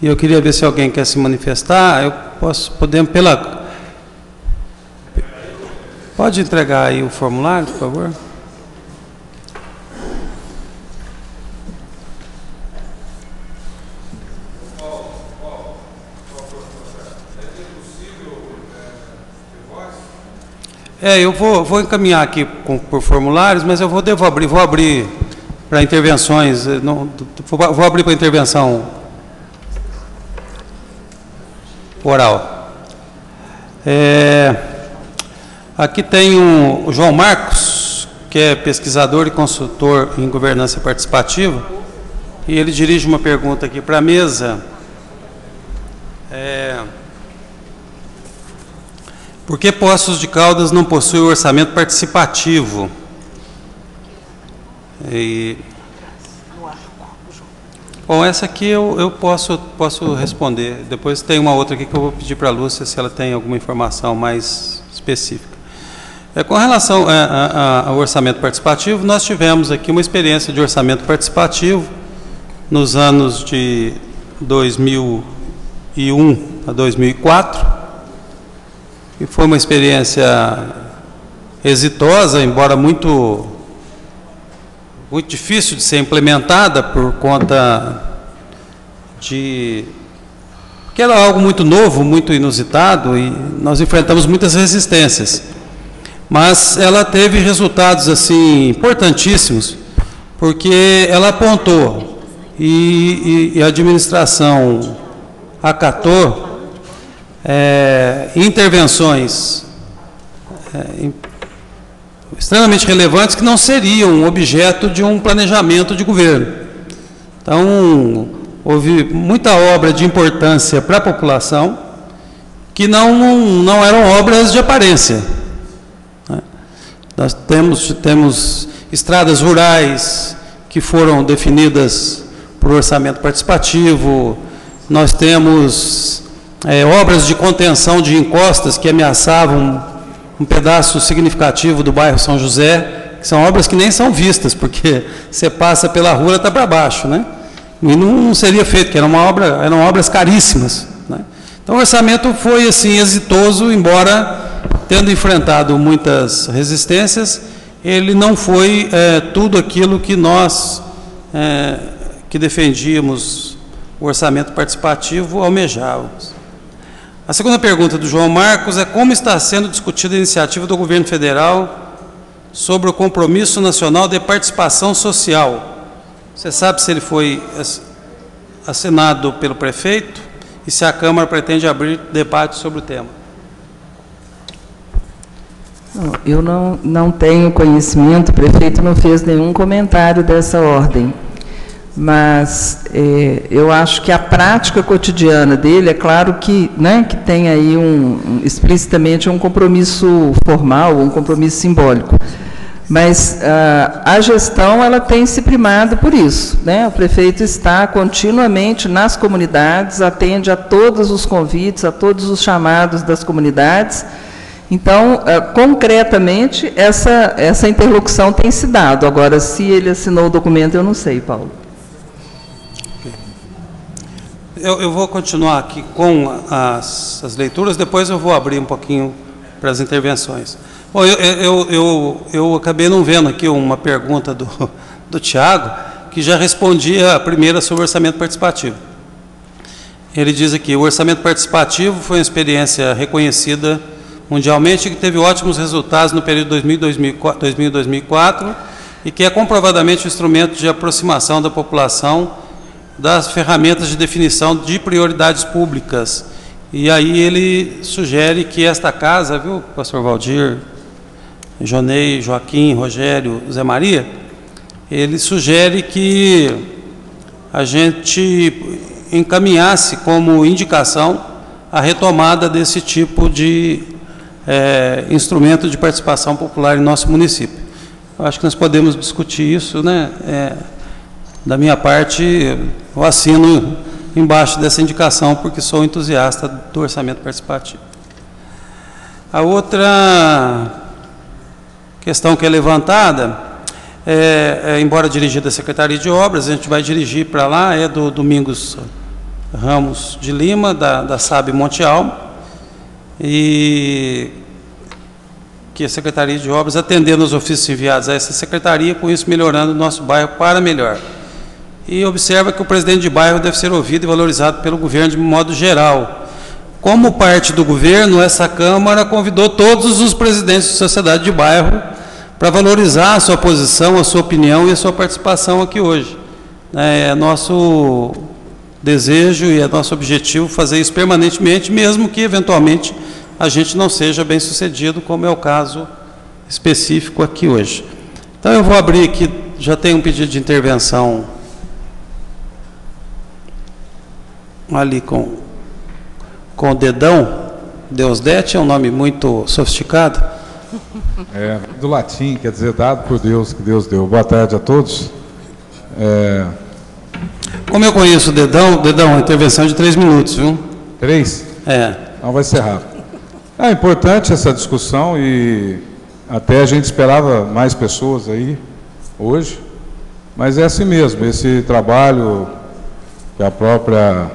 e eu queria ver se alguém quer se manifestar. Pode entregar aí o formulário, por favor? Eu vou encaminhar aqui por formulários, mas eu vou abrir para intervenções, vou abrir para intervenção oral. Aqui tem o João Marcos, que é pesquisador e consultor em governança participativa, e ele dirige uma pergunta aqui para a mesa. Por que Poços de Caldas não possui orçamento participativo? Bom, essa aqui eu posso responder. Depois tem uma outra aqui que eu vou pedir para a Lúcia se ela tem alguma informação mais específica. Com relação ao orçamento participativo, nós tivemos aqui uma experiência de orçamento participativo nos anos de 2001 a 2004, e foi uma experiência exitosa, embora muito difícil de ser implementada por conta de que era algo muito novo, muito inusitado, e nós enfrentamos muitas resistências. Mas ela teve resultados assim importantíssimos, porque ela apontou e a administração acatou intervenções extremamente relevantes que não seriam objeto de um planejamento de governo. Então, houve muita obra de importância para a população que não eram obras de aparência. Nós temos estradas rurais que foram definidas por orçamento participativo. Nós temos obras de contenção de encostas que ameaçavam um pedaço significativo do bairro São José, que são obras que nem são vistas, porque você passa pela rua, ela está para baixo, né? E não seria feito, porque eram obras caríssimas, né? Então o orçamento foi assim exitoso, embora tendo enfrentado muitas resistências, ele não foi tudo aquilo que nós que defendíamos o orçamento participativo almejávamos. A segunda pergunta do João Marcos é: como está sendo discutida a iniciativa do governo federal sobre o compromisso nacional de participação social? Você sabe se ele foi assinado pelo prefeito e se a Câmara pretende abrir debate sobre o tema? Eu não tenho conhecimento, o prefeito não fez nenhum comentário dessa ordem, mas eu acho que a prática cotidiana dele, é claro que, né, que tem aí explicitamente um compromisso formal, um compromisso simbólico, mas a gestão ela tem se primado por isso, né? O prefeito está continuamente nas comunidades, atende a todos os convites, a todos os chamados das comunidades. Então, concretamente, essa interlocução tem se dado. Agora, se ele assinou o documento, eu não sei, Paulo. Eu vou continuar aqui com as leituras, depois eu vou abrir um pouquinho para as intervenções. Bom, eu acabei não vendo aqui uma pergunta do Tiago, que já respondia a primeira sobre o orçamento participativo. Ele diz aqui: o orçamento participativo foi uma experiência reconhecida mundialmente, que teve ótimos resultados no período 2000-2004 e que é comprovadamente um instrumento de aproximação da população das ferramentas de definição de prioridades públicas. E aí ele sugere que esta casa, viu, pastor Valdir, Jonei, Joaquim, Rogério, Zé Maria, ele sugere que a gente encaminhasse como indicação a retomada desse tipo de instrumento de participação popular em nosso município. Eu acho que nós podemos discutir isso, né? Da minha parte, eu assino embaixo dessa indicação, porque sou entusiasta do orçamento participativo. A outra questão que é levantada, embora dirigida à Secretaria de Obras, a gente vai dirigir para lá, é do Domingos Ramos de Lima, da SAB Monte Almo, e que a Secretaria de Obras, atendendo os ofícios enviados a essa secretaria, com isso melhorando o nosso bairro para melhor. E observa que o presidente de bairro deve ser ouvido e valorizado pelo governo de modo geral. Como parte do governo, essa Câmara convidou todos os presidentes de sociedade de bairro para valorizar a sua posição, a sua opinião e a sua participação aqui hoje. É nosso desejo e é nosso objetivo fazer isso permanentemente, mesmo que eventualmente a gente não seja bem sucedido, como é o caso específico aqui hoje. Então eu vou abrir aqui, já tem um pedido de intervenção ali com o dedão. Deusdete é um nome muito sofisticado. Do latim, quer dizer, dado por Deus, que Deus deu. Boa tarde a todos. Como eu conheço o dedão, uma intervenção de 3 minutos, viu? 3? Não vai ser rápido. É importante essa discussão e até a gente esperava mais pessoas aí hoje, mas é assim mesmo, esse trabalho que a própria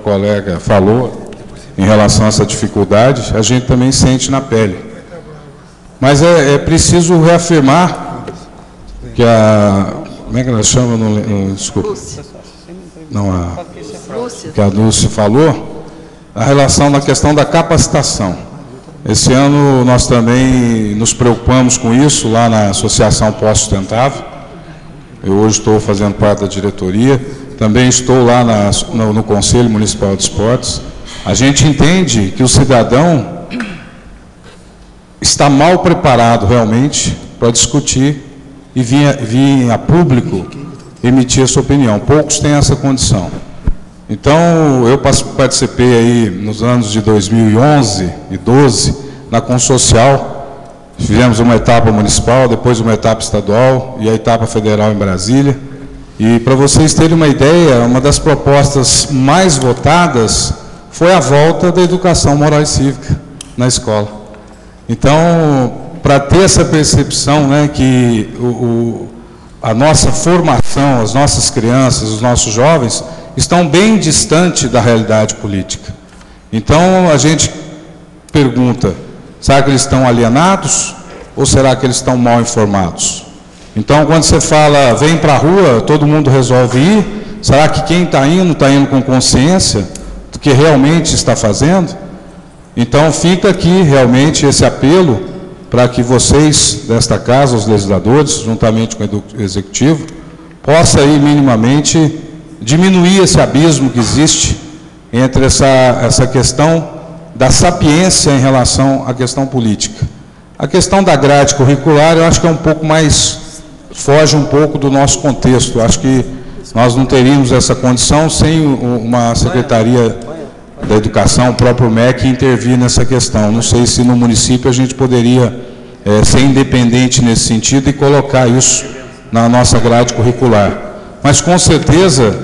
colega falou em relação a essa dificuldade, a gente também sente na pele. Mas é preciso reafirmar que como é que ela chama? Desculpa. Que a Dulce falou, a relação da questão da capacitação. Esse ano nós também nos preocupamos com isso lá na Associação Pós-Sustentável. Eu hoje estou fazendo parte da diretoria, também estou lá no Conselho Municipal de Esportes. A gente entende que o cidadão está mal preparado realmente para discutir e vir a público emitir a sua opinião. Poucos têm essa condição. Então, eu participei aí nos anos de 2011 e 12 na Consocial, Fizemos uma etapa municipal, depois uma etapa estadual e a etapa federal em Brasília. E, para vocês terem uma ideia, uma das propostas mais votadas foi a volta da educação moral e cívica na escola. Então, para ter essa percepção, né, que a nossa formação, as nossas crianças, os nossos jovens, estão bem distante da realidade política. Então, a gente pergunta, será que eles estão alienados ou será que eles estão mal informados? Então, quando você fala, vem para a rua, todo mundo resolve ir, será que quem está indo com consciência do que realmente está fazendo? Então, fica aqui realmente esse apelo para que vocês, desta casa, os legisladores, juntamente com o Executivo, possa aí minimamente diminuir esse abismo que existe entre essa questão da sapiência em relação à questão política. A questão da grade curricular, eu acho que é um pouco mais, foge um pouco do nosso contexto. Eu acho que nós não teríamos essa condição sem uma Secretaria da Educação, o próprio MEC, intervir nessa questão. Não sei se no município a gente poderia ser independente nesse sentido e colocar isso na nossa grade curricular. Mas, com certeza,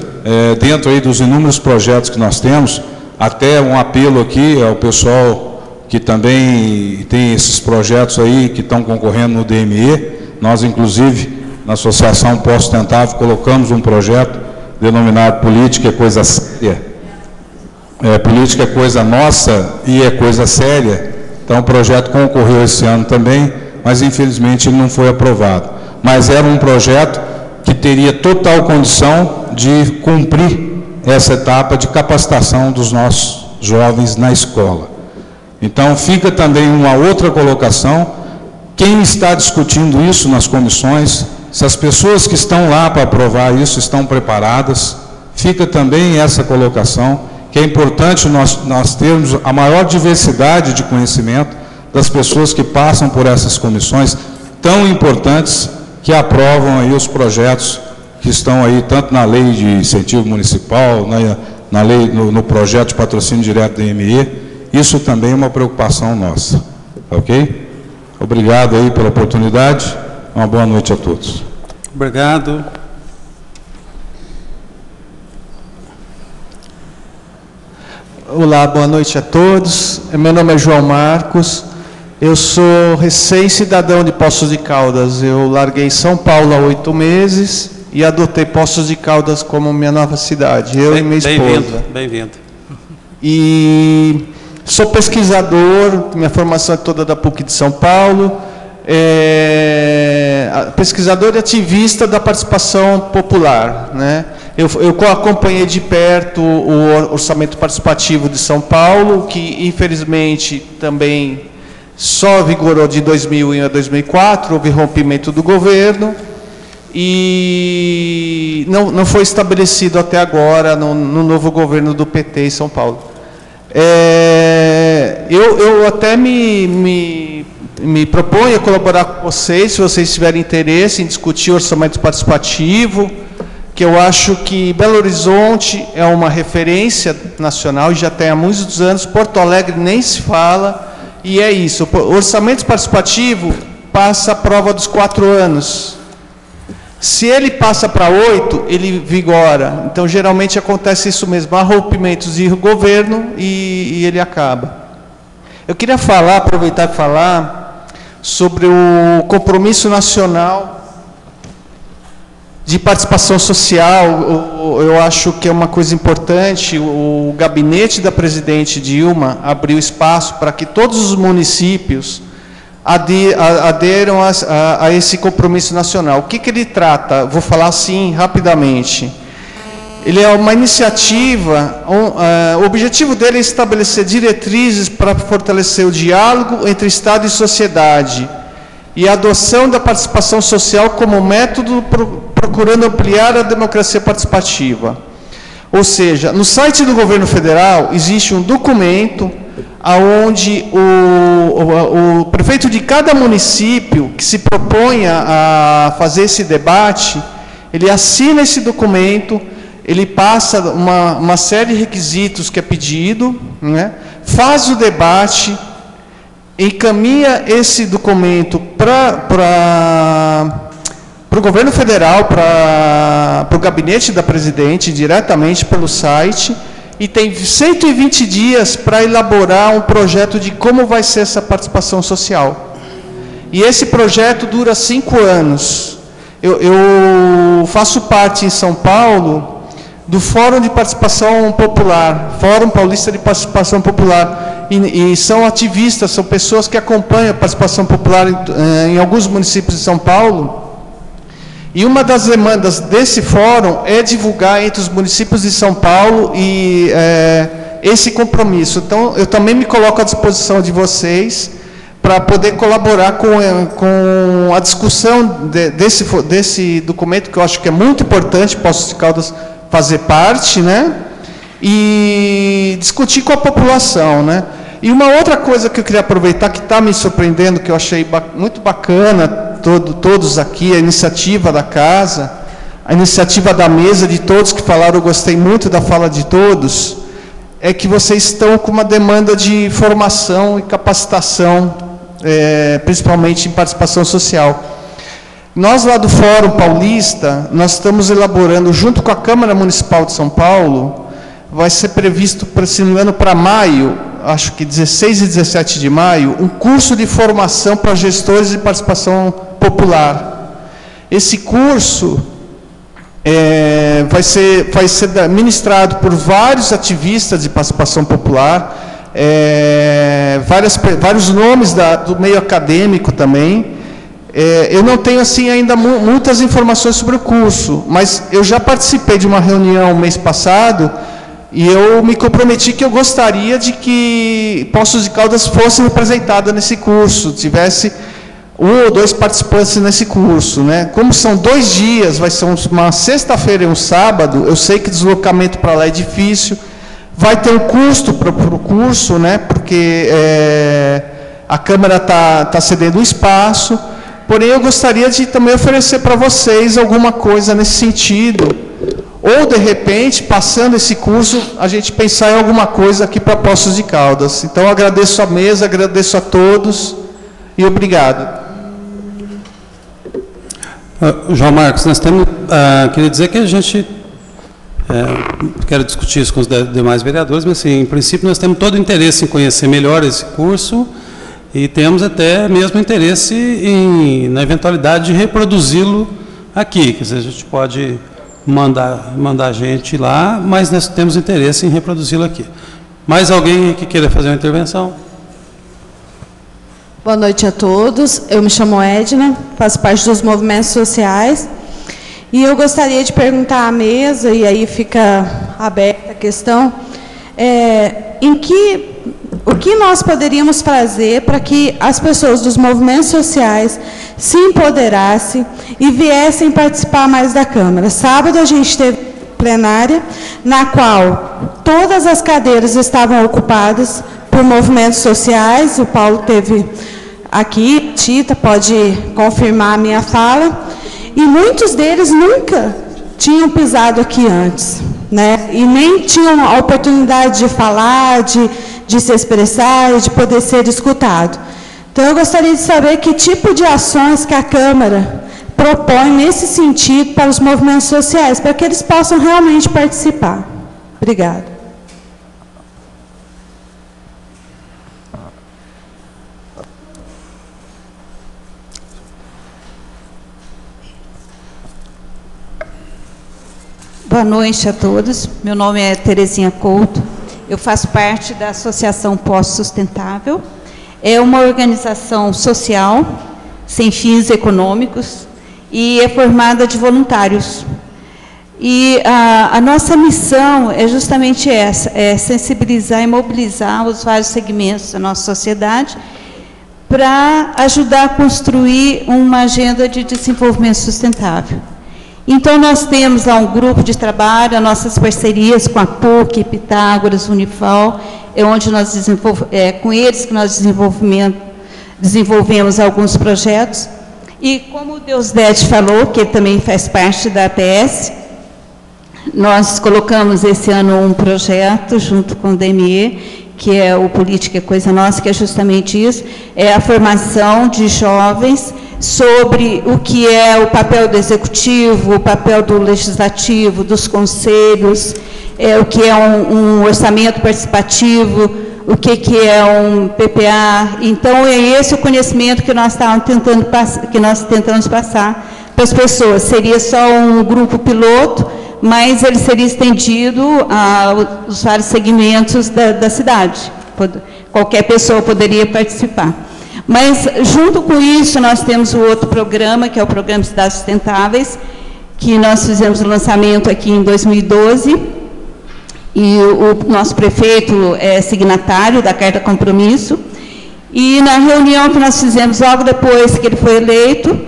dentro aí dos inúmeros projetos que nós temos, até um apelo aqui ao pessoal que também tem esses projetos aí que estão concorrendo no DME. Nós, inclusive, na Associação Pós-Sustentável, colocamos um projeto denominado Política é Coisa Séria. Política é coisa nossa e é coisa séria. Então, o projeto concorreu esse ano também, mas, infelizmente, ele não foi aprovado. Mas era um projeto que teria total condição de cumprir essa etapa de capacitação dos nossos jovens na escola. Então, fica também uma outra colocação, quem está discutindo isso nas comissões, se as pessoas que estão lá para aprovar isso estão preparadas, fica também essa colocação, que é importante nós termos a maior diversidade de conhecimento das pessoas que passam por essas comissões tão importantes que aprovam aí os projetos que estão aí, tanto na lei de incentivo municipal, na lei, no projeto de patrocínio direto do DME. Isso também é uma preocupação nossa, ok? Obrigado aí pela oportunidade, uma boa noite a todos. Obrigado. Olá, boa noite a todos. Meu nome é João Marcos, eu sou recém-cidadão de Poços de Caldas. Eu larguei São Paulo há 8 meses e adotei Poços de Caldas como minha nova cidade, eu e minha esposa. Bem-vindo. E sou pesquisador, minha formação é toda da PUC de São Paulo, pesquisador e ativista da participação popular, né? Eu acompanhei de perto o orçamento participativo de São Paulo, que infelizmente também só vigorou de 2001 a 2004, houve rompimento do governo, e não foi estabelecido até agora no novo governo do PT em São Paulo. Eu até me proponho a colaborar com vocês, se vocês tiverem interesse em discutir orçamento participativo, que eu acho que Belo Horizonte é uma referência nacional, e já tem há muitos anos. Porto Alegre nem se fala, e é isso. O orçamento participativo passa a prova dos 4 anos. Se ele passa para 8, ele vigora. Então, geralmente acontece isso mesmo, há rompimentos de governo e ele acaba. Eu queria aproveitar e falar sobre o compromisso nacional de participação social. Eu acho que é uma coisa importante. O gabinete da presidente Dilma abriu espaço para que todos os municípios aderam a esse compromisso nacional. O que ele trata? Vou falar assim rapidamente. Ele é uma iniciativa, o objetivo dele é estabelecer diretrizes para fortalecer o diálogo entre Estado e sociedade e a adoção da participação social como método procurando ampliar a democracia participativa. Ou seja, no site do governo federal existe um documento onde o prefeito de cada município que se proponha a fazer esse debate, ele assina esse documento, ele passa uma série de requisitos que é pedido, né? Faz o debate, encaminha esse documento para o governo federal, para o gabinete da presidente, diretamente pelo site, e tem 120 dias para elaborar um projeto de como vai ser essa participação social. E esse projeto dura 5 anos. Eu faço parte em São Paulo do Fórum de Participação Popular, Fórum Paulista de Participação Popular, e são ativistas, são pessoas que acompanham a participação popular em alguns municípios de São Paulo. E uma das demandas desse fórum é divulgar entre os municípios de São Paulo esse compromisso. Então, eu também me coloco à disposição de vocês para poder colaborar com a discussão desse documento, que eu acho que é muito importante, Poços de Caldas fazer parte, né? E discutir com a população, né? E uma outra coisa que eu queria aproveitar, que está me surpreendendo, que eu achei muito bacana, todos aqui, a iniciativa da casa, a iniciativa da mesa de todos que falaram, eu gostei muito da fala de todos, é que vocês estão com uma demanda de formação e capacitação, principalmente em participação social. Nós lá do Fórum Paulista, nós estamos elaborando, junto com a Câmara Municipal de São Paulo, vai ser previsto, se não me engano, para maio, acho que 16 e 17 de maio, um curso de formação para gestores de participação popular. Esse curso vai ser ministrado por vários ativistas de participação popular, vários nomes do meio acadêmico também. Eu não tenho assim ainda muitas informações sobre o curso, mas eu já participei de uma reunião mês passado e eu me comprometi que eu gostaria de que Poços de Caldas fosse representada nesse curso, tivesse 1 ou 2 participantes nesse curso, né? Como são 2 dias, vai ser uma sexta-feira e um sábado, eu sei que deslocamento para lá é difícil, vai ter um custo para o curso, né? Porque a Câmara está cedendo o espaço, porém eu gostaria de também oferecer para vocês alguma coisa nesse sentido, ou, de repente, passando esse curso, a gente pensar em alguma coisa aqui para Poços de Caldas. Então, eu agradeço a mesa, agradeço a todos e obrigado. João Marcos, nós temos, queria dizer que a gente, quero discutir isso com os demais vereadores, mas, assim, em princípio, nós temos todo o interesse em conhecer melhor esse curso e temos até mesmo interesse na eventualidade de reproduzi-lo aqui. Quer dizer, a gente pode mandar gente lá, mas nós temos interesse em reproduzi-lo aqui. Mais alguém que queira fazer uma intervenção? Boa noite a todos. Eu me chamo Edna, faço parte dos movimentos sociais e eu gostaria de perguntar à mesa, e aí fica aberta a questão, o que nós poderíamos fazer para que as pessoas dos movimentos sociais se empoderassem e viessem participar mais da Câmara. Sábado a gente teve plenária, na qual todas as cadeiras estavam ocupadas por movimentos sociais, o Paulo teve aqui, Tita pode confirmar a minha fala, e muitos deles nunca tinham pisado aqui antes, né? E nem tinham a oportunidade de falar, de se expressar e de poder ser escutado. Então, eu gostaria de saber que tipo de ações que a Câmara propõe nesse sentido para os movimentos sociais, para que eles possam realmente participar. Obrigada. Boa noite a todos. Meu nome é Terezinha Couto. Eu faço parte da Associação Pós-Sustentável. É uma organização social, sem fins econômicos, e é formada de voluntários. E a nossa missão é justamente essa, é sensibilizar e mobilizar os vários segmentos da nossa sociedade para ajudar a construir uma agenda de desenvolvimento sustentável. Então, nós temos lá um grupo de trabalho, as nossas parcerias com a PUC, Pitágoras, Unifal, onde nós com eles que nós desenvolvemos alguns projetos. E como o Deusdete falou, que ele também faz parte da APS, nós colocamos esse ano um projeto junto com o DME, que é o Política é Coisa Nossa, que é justamente isso, é a formação de jovens sobre o que é o papel do executivo, o papel do legislativo, dos conselhos, o que é um orçamento participativo, o que é um PPA. Então, é esse o conhecimento que nós tentamos passar para as pessoas. Seria só um grupo piloto, mas ele seria estendido aos vários segmentos da cidade. Qualquer pessoa poderia participar. Mas, junto com isso, nós temos o outro programa, que é o Programa Cidades Sustentáveis, que nós fizemos o lançamento aqui em 2012, e o nosso prefeito é signatário da Carta Compromisso, e na reunião que nós fizemos logo depois que ele foi eleito,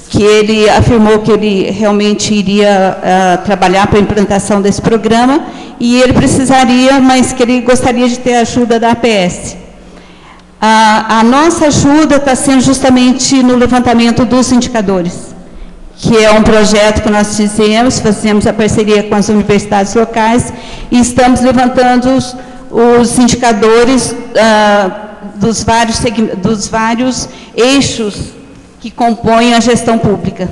que ele afirmou que ele realmente iria trabalhar para a implantação desse programa, e ele precisaria, mas que ele gostaria de ter a ajuda da APS. A nossa ajuda está sendo justamente no levantamento dos indicadores, que é um projeto que nós fazemos a parceria com as universidades locais, e estamos levantando os indicadores dos vários eixos que compõem a gestão pública.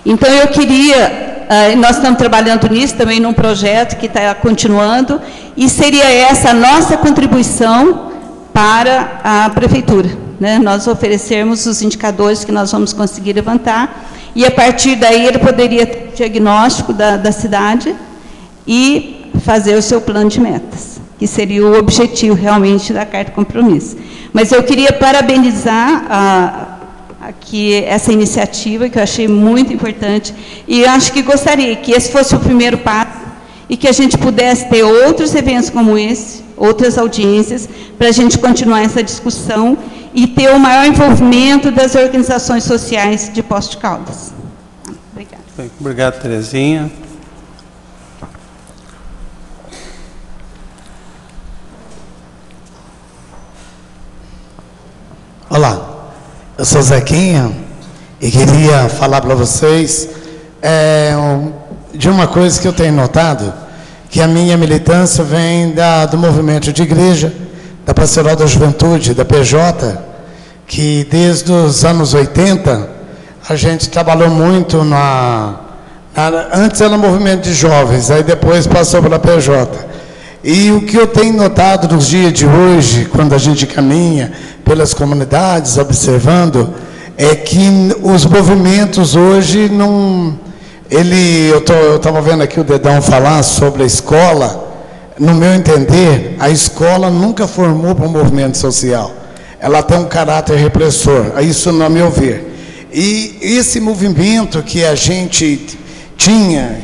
Então, eu queria, nós estamos trabalhando nisso também num projeto que está continuando, e seria essa a nossa contribuição para a prefeitura, né? Nós oferecermos os indicadores que nós vamos conseguir levantar, e a partir daí ele poderia ter o diagnóstico da cidade e fazer o seu plano de metas, que seria o objetivo realmente da Carta Compromisso. Mas eu queria parabenizar aqui essa iniciativa, que eu achei muito importante, e eu acho que gostaria que esse fosse o primeiro passo, e que a gente pudesse ter outros eventos como esse, outras audiências, para a gente continuar essa discussão e ter o maior envolvimento das organizações sociais de Poços de Caldas. Obrigada. Obrigado, Terezinha. Olá, eu sou Zequinha e queria falar para vocês de uma coisa que eu tenho notado, que a minha militância vem do movimento de igreja, da Pastoral da Juventude, da PJ, que desde os anos 80 a gente trabalhou muito antes era movimento de jovens, aí depois passou pela PJ. E o que eu tenho notado nos dias de hoje, quando a gente caminha pelas comunidades, observando, é que os movimentos hoje não... Eu estava vendo aqui o Dedão falar sobre a escola. No meu entender, a escola nunca formou para um movimento social. Ela tem um caráter repressor, isso no meu ver. E esse movimento que a gente tinha,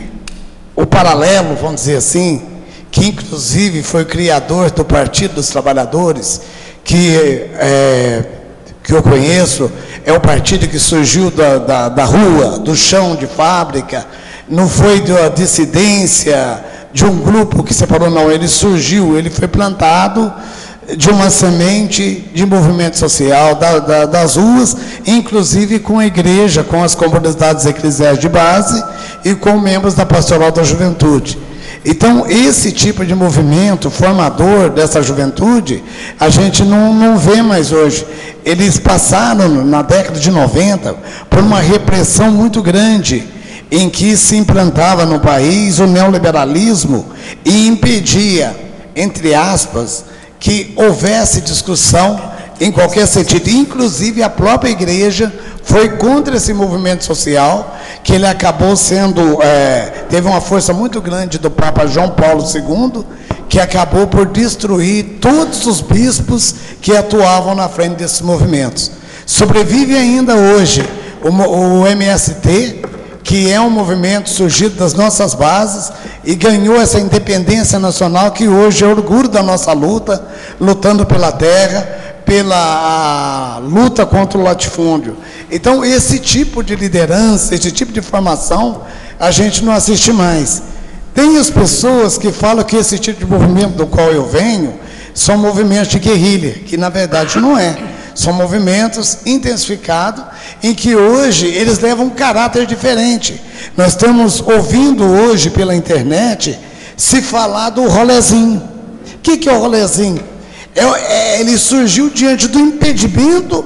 o paralelo, vamos dizer assim, que inclusive foi o criador do Partido dos Trabalhadores, que eu conheço, é o partido que surgiu da rua, do chão de fábrica, não foi da dissidência de um grupo que separou, não, ele surgiu, ele foi plantado de uma semente de movimento social das ruas, inclusive com a igreja, com as comunidades eclesiais de base e com membros da Pastoral da Juventude. Então, esse tipo de movimento formador dessa juventude, a gente não vê mais hoje. Eles passaram, na década de 90, por uma repressão muito grande, em que se implantava no país o neoliberalismo e impedia, entre aspas, que houvesse discussão em qualquer sentido. Inclusive, a própria igreja foi contra esse movimento social, que ele acabou sendo, teve uma força muito grande do Papa João Paulo II, que acabou por destruir todos os bispos que atuavam na frente desses movimentos. Sobrevive ainda hoje o MST, que é um movimento surgido das nossas bases e ganhou essa independência nacional, que hoje é orgulho da nossa luta, lutando pela terra, pela luta contra o latifúndio. Então, esse tipo de liderança, esse tipo de formação, a gente não assiste mais. Tem as pessoas que falam que esse tipo de movimento do qual eu venho são movimentos de guerrilha, que na verdade não é. São movimentos intensificados, em que hoje eles levam um caráter diferente. Nós estamos ouvindo hoje pela internet se falar do rolezinho. que é o rolezinho? Ele surgiu diante do impedimento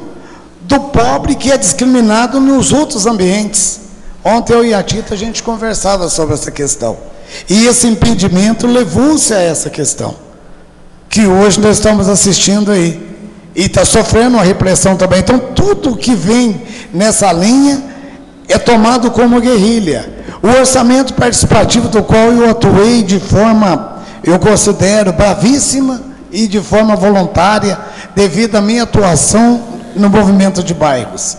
do pobre que é discriminado nos outros ambientes. Ontem eu e a Tita, a gente conversava sobre essa questão. E esse impedimento levou-se a essa questão, que hoje nós estamos assistindo aí. E está sofrendo uma repressão também. Então, tudo que vem nessa linha é tomado como guerrilha. O orçamento participativo do qual eu atuei de forma, eu considero, bravíssima e de forma voluntária, devido à minha atuação no movimento de bairros.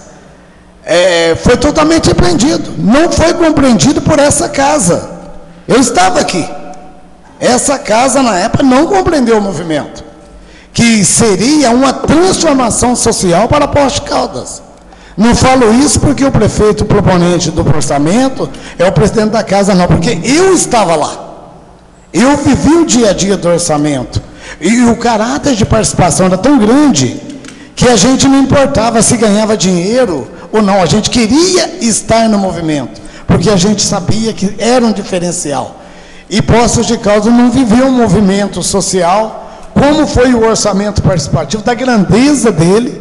Foi totalmente repreendido. Não foi compreendido por essa casa. Eu estava aqui. Essa casa, na época, não compreendeu o movimento, que seria uma transformação social para Poços de Caldas. Não falo isso porque o prefeito proponente do orçamento é o presidente da casa, não, porque eu estava lá. Eu vivi o dia a dia do orçamento. E o caráter de participação era tão grande que a gente não importava se ganhava dinheiro ou não. A gente queria estar no movimento, porque a gente sabia que era um diferencial. E Poços de Caldas não viveu um movimento social como foi o orçamento participativo, da grandeza dele,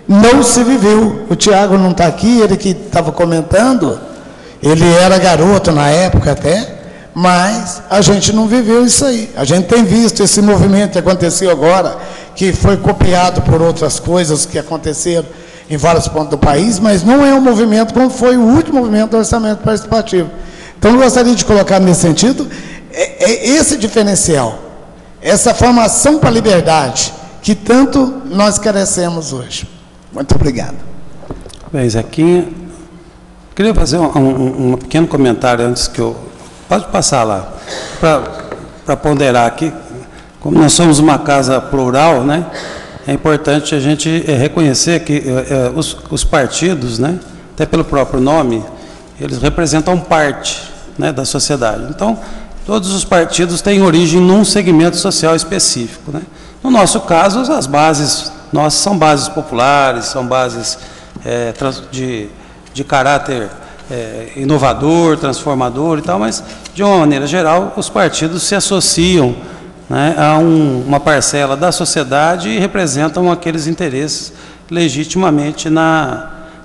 não se viveu. O Tiago não está aqui, ele que estava comentando, ele era garoto na época até, mas a gente não viveu isso aí. A gente tem visto esse movimento que aconteceu agora, que foi copiado por outras coisas que aconteceram em vários pontos do país, mas não é um movimento como foi o último movimento do orçamento participativo. Então, eu gostaria de colocar nesse sentido, esse diferencial, essa formação para a liberdade, que tanto nós carecemos hoje. Muito obrigado. Bem, Zequinha, queria fazer um pequeno comentário antes que eu... Pode passar lá, para ponderar aqui. Como nós somos uma casa plural, né, é importante a gente reconhecer que os partidos, né, até pelo próprio nome, eles representam parte, né, da sociedade. Então, todos os partidos têm origem num segmento social específico, né. No nosso caso, as bases nossas são bases populares, são bases de caráter inovador, transformador e tal, mas, de uma maneira geral, os partidos se associam, né, a uma parcela da sociedade e representam aqueles interesses legitimamente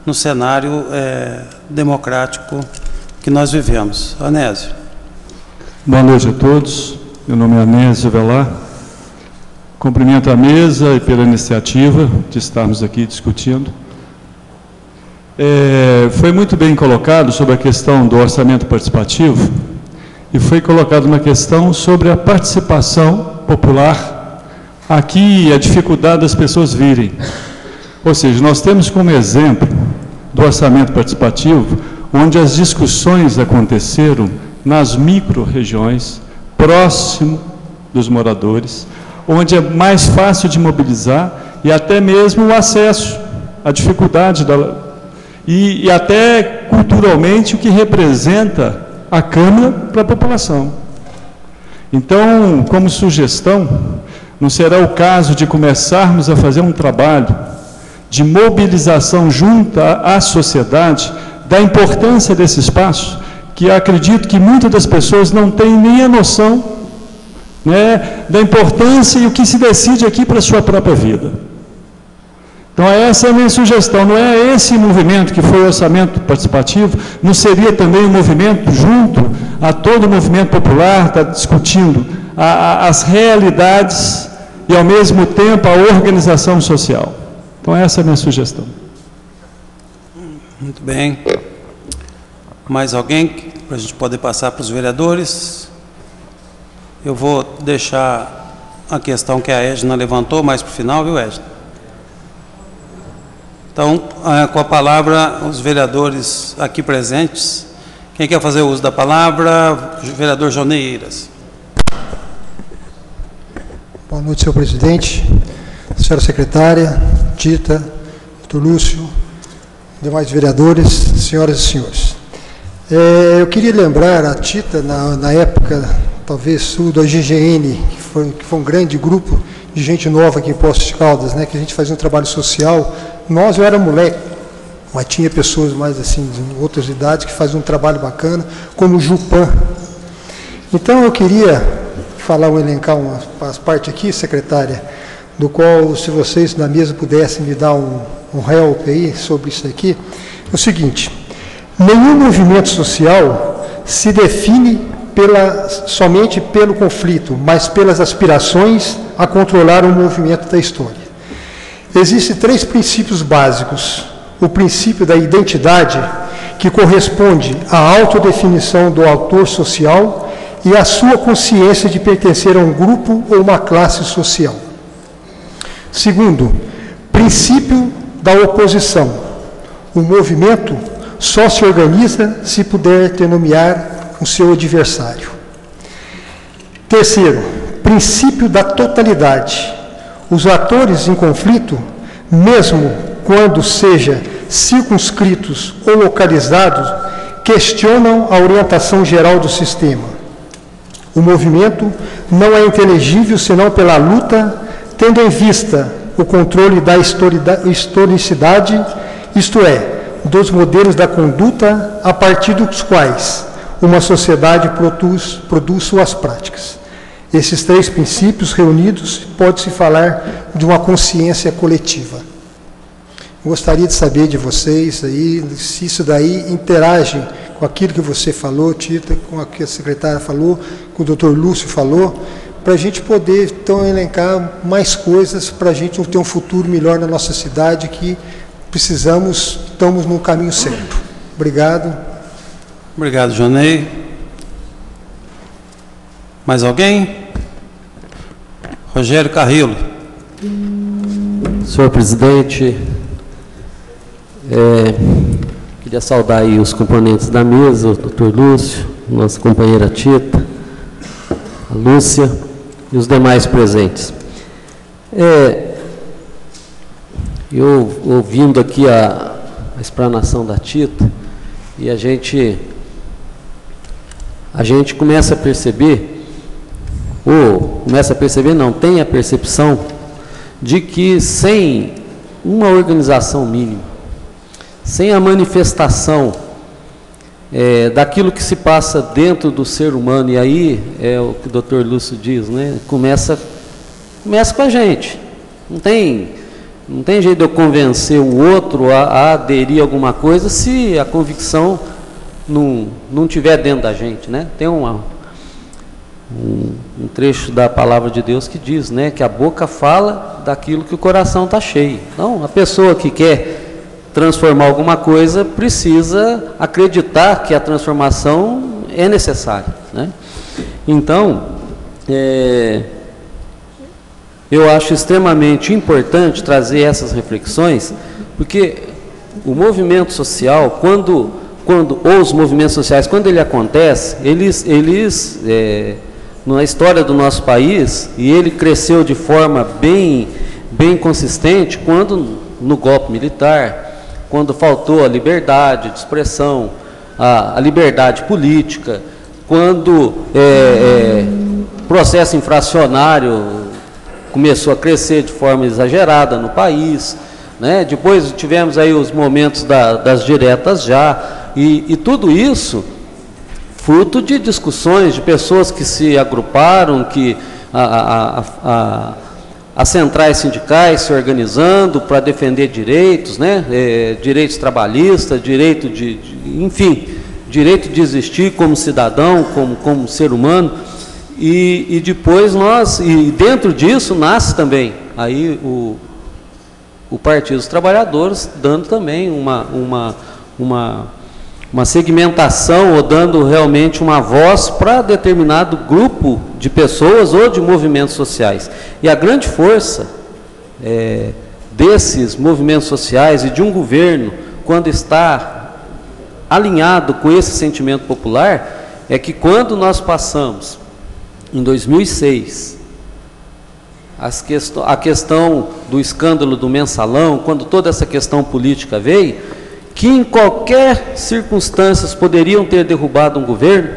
no cenário democrático que nós vivemos. Anésio. Boa noite a todos. Meu nome é Anésio Velar. Cumprimento a mesa e pela iniciativa de estarmos aqui discutindo. Foi muito bem colocado sobre a questão do orçamento participativo e foi colocada uma questão sobre a participação popular, aqui a dificuldade das pessoas virem. Ou seja, nós temos como exemplo do orçamento participativo, onde as discussões aconteceram nas micro-regiões, próximo dos moradores, onde é mais fácil de mobilizar e até mesmo o acesso, a dificuldade e até culturalmente o que representa a Câmara para a população. Então, como sugestão, não será o caso de começarmos a fazer um trabalho de mobilização junto à sociedade da importância desse espaço, que acredito que muitas das pessoas não têm nem a noção, né, da importância e o que se decide aqui para a sua própria vida. Então, essa é a minha sugestão. Não é esse movimento que foi o orçamento participativo, não seria também um movimento junto a todo o movimento popular, está discutindo as realidades e, ao mesmo tempo, a organização social. Então, essa é a minha sugestão. Muito bem. Mais alguém para a gente poder passar para os vereadores? Eu vou deixar a questão que a Edna levantou mais para o final, viu, Edna? Então, com a palavra, os vereadores aqui presentes. Quem quer fazer uso da palavra? O vereador Joneiras. Boa noite, senhor presidente, senhora secretária, Tita, doutor Lúcio, demais vereadores, senhoras e senhores. Eu queria lembrar a Tita, na época, talvez, do GGN, que foi um grande grupo de gente nova aqui em Poços de Caldas, né, que a gente fazia um trabalho social. Eu era moleque, mas tinha pessoas mais assim, de outras idades, que faziam um trabalho bacana, como o Jupan. Então, eu queria falar ou elencar umas partes aqui, secretária, do qual, se vocês na mesa pudessem me dar um help aí sobre isso aqui, é o seguinte: nenhum movimento social se define somente pelo conflito, mas pelas aspirações a controlar o movimento da história. Existem 3 princípios básicos. O princípio da identidade, que corresponde à autodefinição do autor social e à sua consciência de pertencer a um grupo ou uma classe social. Segundo, princípio da oposição. O movimento só se organiza se puder denomear o seu adversário. Terceiro, princípio da totalidade. Os atores em conflito, mesmo quando sejam circunscritos ou localizados, questionam a orientação geral do sistema. O movimento não é inteligível senão pela luta, tendo em vista o controle da historicidade, isto é, dos modelos da conduta a partir dos quais uma sociedade produz suas práticas. Esses 3 princípios reunidos, pode-se falar de uma consciência coletiva. Gostaria de saber de vocês aí, se isso daí interage com aquilo que você falou, Tita, com o que a secretária falou, com o doutor Lúcio falou, para a gente poder, então, elencar mais coisas, para a gente ter um futuro melhor na nossa cidade, que estamos no caminho certo. Obrigado. Obrigado, Jonei. Mais alguém? Rogério Carrillo. Senhor presidente, queria saudar aí os componentes da mesa, o doutor Lúcio, nossa companheira Tita, a Lúcia e os demais presentes. Eu, ouvindo aqui a explanação da Tita, e a gente começa a perceber, tem a percepção de que sem uma organização mínima, sem a manifestação daquilo que se passa dentro do ser humano, e aí é o que o doutor Lúcio diz, né? Começa com a gente. Não tem jeito de eu convencer o outro a aderir a alguma coisa se a convicção não estiver dentro da gente, né? Tem um trecho da palavra de Deus que diz, né, que a boca fala daquilo que o coração está cheio. Então, a pessoa que quer transformar alguma coisa precisa acreditar que a transformação é necessária, né? Então, eu acho extremamente importante trazer essas reflexões, porque o movimento social, ou os movimentos sociais, quando ele acontece, eles na história do nosso país, e ele cresceu de forma bem consistente, quando no golpe militar, quando faltou a liberdade de expressão, a liberdade política, quando o processo infracionário começou a crescer de forma exagerada no país, né? Depois tivemos aí os momentos das diretas já, e tudo isso fruto de discussões de pessoas que se agruparam, que as centrais sindicais se organizando para defender direitos, né? Direitos trabalhistas, direito enfim, direito de existir como cidadão, como ser humano, e depois e dentro disso nasce também aí o Partido dos Trabalhadores, dando também uma segmentação, ou dando realmente uma voz para determinado grupo de pessoas ou de movimentos sociais. E a grande força desses movimentos sociais e de um governo, quando está alinhado com esse sentimento popular, é que quando nós passamos, em 2006, a questão do escândalo do mensalão, quando toda essa questão política veio, que em qualquer circunstância poderiam ter derrubado um governo,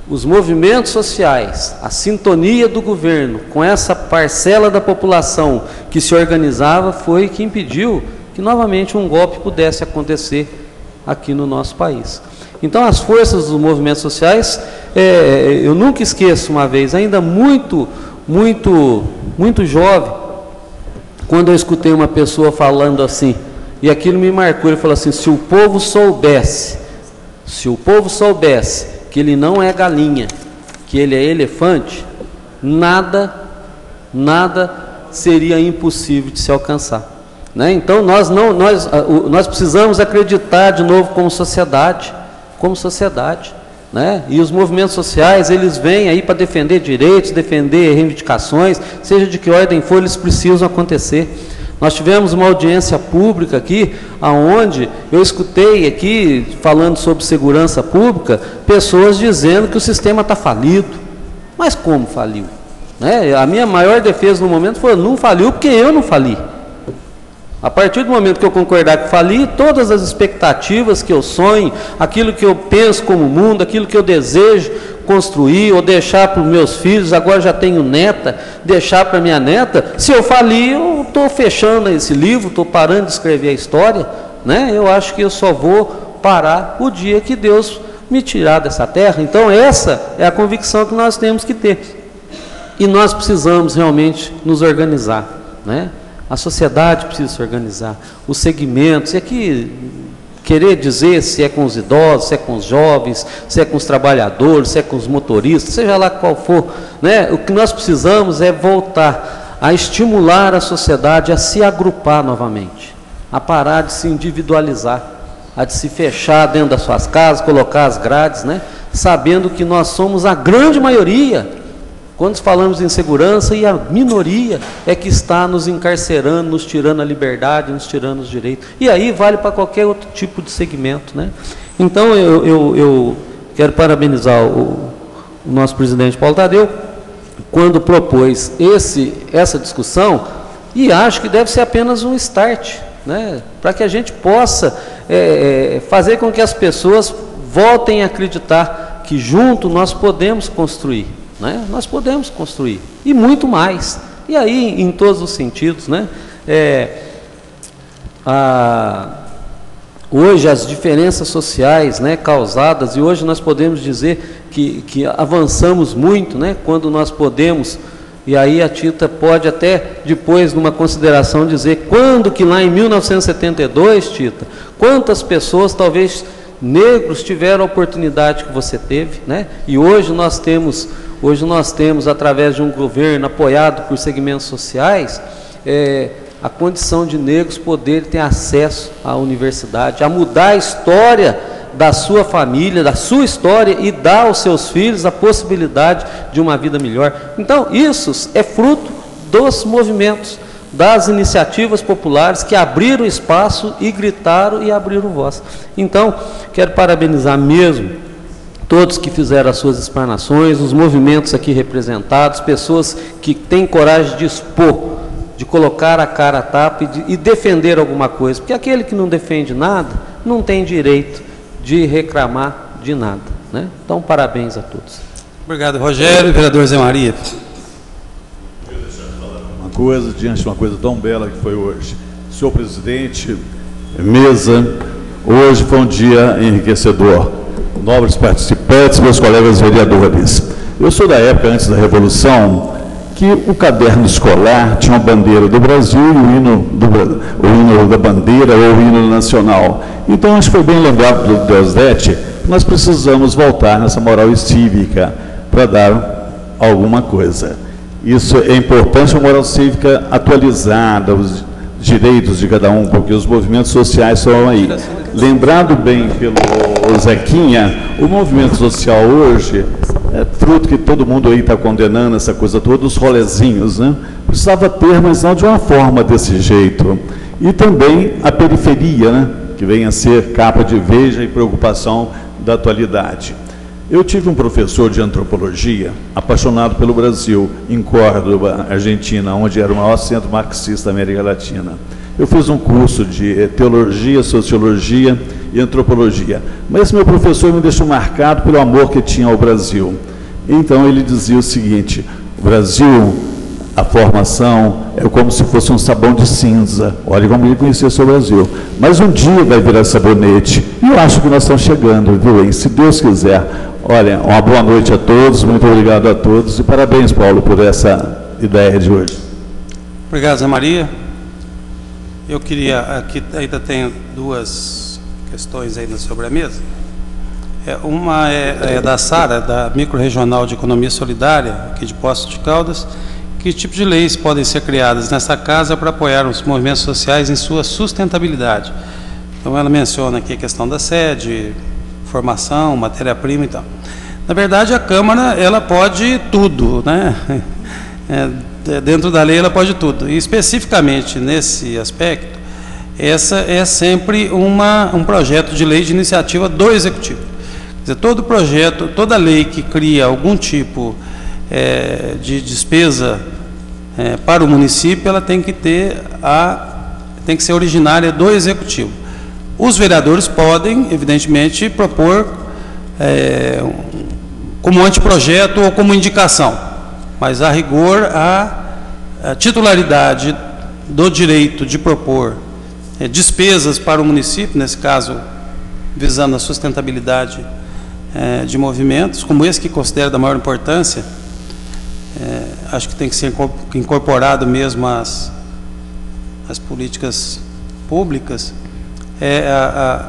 os movimentos sociais, a sintonia do governo com essa parcela da população que se organizava, foi que impediu que novamente um golpe pudesse acontecer aqui no nosso país. Então, as forças dos movimentos sociais, eu nunca esqueço uma vez, ainda muito jovem, quando eu escutei uma pessoa falando assim, e aquilo me marcou. Ele falou assim: se o povo soubesse que ele não é galinha, que ele é elefante, nada seria impossível de se alcançar, né? Então nós precisamos acreditar de novo como sociedade, né? E os movimentos sociais, eles vêm aí para defender direitos, defender reivindicações, seja de que ordem for, eles precisam acontecer. Nós tivemos uma audiência pública aqui, aonde eu escutei aqui, falando sobre segurança pública, pessoas dizendo que o sistema está falido. Mas como faliu? Né? A minha maior defesa no momento foi: não faliu porque eu não fali. A partir do momento que eu concordar que fali, todas as expectativas que eu sonho, aquilo que eu penso como mundo, aquilo que eu desejo construir ou deixar para os meus filhos, agora já tenho neta, deixar para minha neta, se eu falir, eu estou fechando esse livro, estou parando de escrever a história, né? Eu acho que eu só vou parar o dia que Deus me tirar dessa terra. Então essa é a convicção que nós temos que ter. E nós precisamos realmente nos organizar, né? A sociedade precisa se organizar, os segmentos, e aqui querer dizer se é com os idosos, se é com os jovens, se é com os trabalhadores, se é com os motoristas, seja lá qual for, né? O que nós precisamos é voltar a estimular a sociedade a se agrupar novamente, a parar de se individualizar, a de se fechar dentro das suas casas, colocar as grades, né? Sabendo que nós somos a grande maioria, quando falamos em segurança, e a minoria é que está nos encarcerando, nos tirando a liberdade, nos tirando os direitos. E aí vale para qualquer outro tipo de segmento, né? Então eu quero parabenizar o nosso presidente Paulo Tadeu, quando propôs essa discussão, e acho que deve ser apenas um start, né? Para que a gente possa fazer com que as pessoas voltem a acreditar que junto nós podemos construir. Né? Nós podemos construir, e muito mais, e aí em todos os sentidos, né? Hoje as diferenças sociais, né, causadas, e hoje nós podemos dizer que avançamos muito, né, quando nós podemos, e aí a Tita pode até depois numa consideração dizer, quando que lá em 1972, Tita, quantas pessoas talvez negros tiveram a oportunidade que você teve, né? E hoje nós temos através de um governo apoiado por segmentos sociais, a condição de negros poderem ter acesso à universidade, a mudar a história da sua família, da sua história, e dar aos seus filhos a possibilidade de uma vida melhor. Então isso é fruto dos movimentos, das iniciativas populares que abriram espaço e gritaram e abriram voz. Então, quero parabenizar mesmo todos que fizeram as suas explanações, os movimentos aqui representados, pessoas que têm coragem de expor, de colocar a cara a tapa e defender alguma coisa, porque aquele que não defende nada, não tem direito de reclamar de nada, né? Então, parabéns a todos. Obrigado, Rogério. Vereador Zé Maria. Coisa, diante de uma coisa tão bela que foi hoje. Senhor presidente, mesa, hoje foi um dia enriquecedor. Nobres participantes, meus colegas vereadores. Eu sou da época, antes da Revolução, que o caderno escolar tinha a bandeira do Brasil e o hino da bandeira ou o hino nacional. Então, acho que foi bem lembrado do Deusdete, nós precisamos voltar nessa moral cívica para dar alguma coisa. Isso é importante, a moral cívica atualizada, os direitos de cada um, porque os movimentos sociais estão aí. Lembrado bem pelo Zequinha, o movimento social hoje é fruto que todo mundo aí está condenando essa coisa toda, os rolezinhos, né? Precisava ter, mas não de uma forma desse jeito. E também a periferia, né? Que vem a ser capa de veja e preocupação da atualidade. Eu tive um professor de antropologia, apaixonado pelo Brasil, em Córdoba, Argentina, onde era o maior centro marxista da América Latina. Eu fiz um curso de teologia, sociologia e antropologia, mas esse meu professor me deixou marcado pelo amor que tinha ao Brasil. Então ele dizia o seguinte: o Brasil, a formação é como se fosse um sabão de cinza. Olha como ele conhecia o seu Brasil. Mas um dia vai virar sabonete. E eu acho que nós estamos chegando, viu, hein? Se Deus quiser. Olha, uma boa noite a todos, muito obrigado a todos. E parabéns, Paulo, por essa ideia de hoje. Obrigado, Zé Maria. Eu queria, aqui ainda tenho duas questões ainda sobre a mesa. Uma é da Sara, da Microrregional de Economia Solidária, aqui de Poços de Caldas. Que tipo de leis podem ser criadas nessa casa para apoiar os movimentos sociais em sua sustentabilidade? Então, ela menciona aqui a questão da sede, formação, matéria-prima e tal. Na verdade, a Câmara, ela pode tudo, né? Dentro da lei, ela pode tudo. E, especificamente, nesse aspecto, essa é sempre um projeto de lei de iniciativa do Executivo. Quer dizer, todo projeto, toda lei que cria algum tipo de despesa para o município, ela tem que ser originária do Executivo. Os vereadores podem, evidentemente, propor como anteprojeto ou como indicação, mas, a rigor, a titularidade do direito de propor despesas para o município, nesse caso, visando a sustentabilidade de movimentos, como esse que considero da maior importância, acho que tem que ser incorporado mesmo às políticas públicas,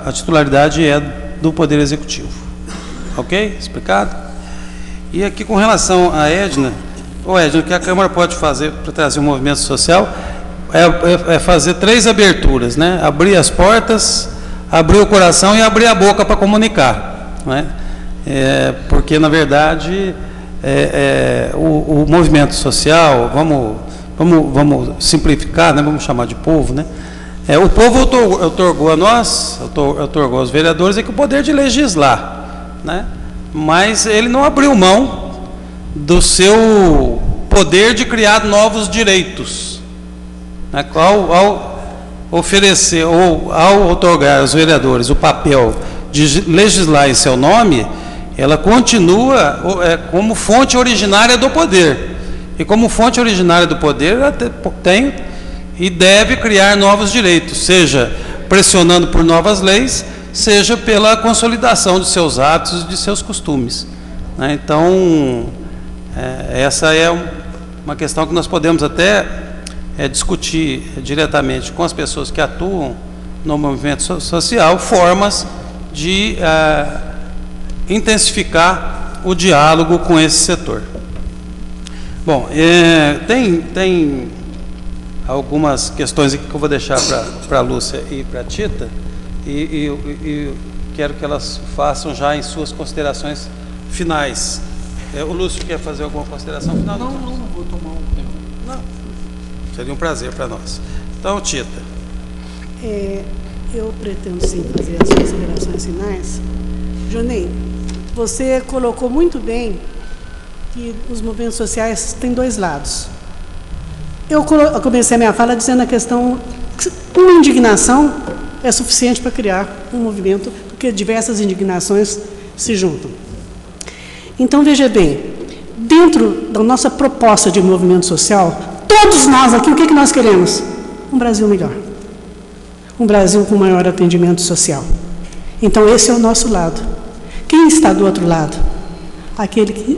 a titularidade é do Poder Executivo. Ok? Explicado? E aqui, com relação à Edna, Edna, o que a Câmara pode fazer para trazer um movimento social é fazer 3 aberturas, né? Abrir as portas, abrir o coração e abrir a boca para comunicar, né? Porque, na verdade, o movimento social, vamos simplificar, né? Vamos chamar de povo, né? O povo otorgou a nós, otorgou aos vereadores o poder de legislar, né? Mas ele não abriu mão do seu poder de criar novos direitos, né? Ao oferecer ou ao otorgar aos vereadores o papel de legislar em seu nome, ela continua como fonte originária do poder. E como fonte originária do poder, ela tem e deve criar novos direitos, seja pressionando por novas leis, seja pela consolidação de seus hábitos e de seus costumes, né? Então, essa é uma questão que nós podemos até discutir diretamente com as pessoas que atuam no movimento social, formas de intensificar o diálogo com esse setor. Bom, tem algumas questões aqui que eu vou deixar para a Lúcia e para a Tita, e quero que elas façam já em suas considerações finais. O Lúcio quer fazer alguma consideração final? Não vou tomar um tempo. Não, seria um prazer para nós. Então, Tita. Eu pretendo sim fazer as considerações finais. Jonei, você colocou muito bem que os movimentos sociais têm 2 lados. Eu comecei a minha fala dizendo a questão que uma indignação é suficiente para criar um movimento, porque diversas indignações se juntam. Então, veja bem, dentro da nossa proposta de movimento social, todos nós aqui, o que nós queremos? Um Brasil melhor. Um Brasil com maior atendimento social. Então, esse é o nosso lado. Quem está do outro lado?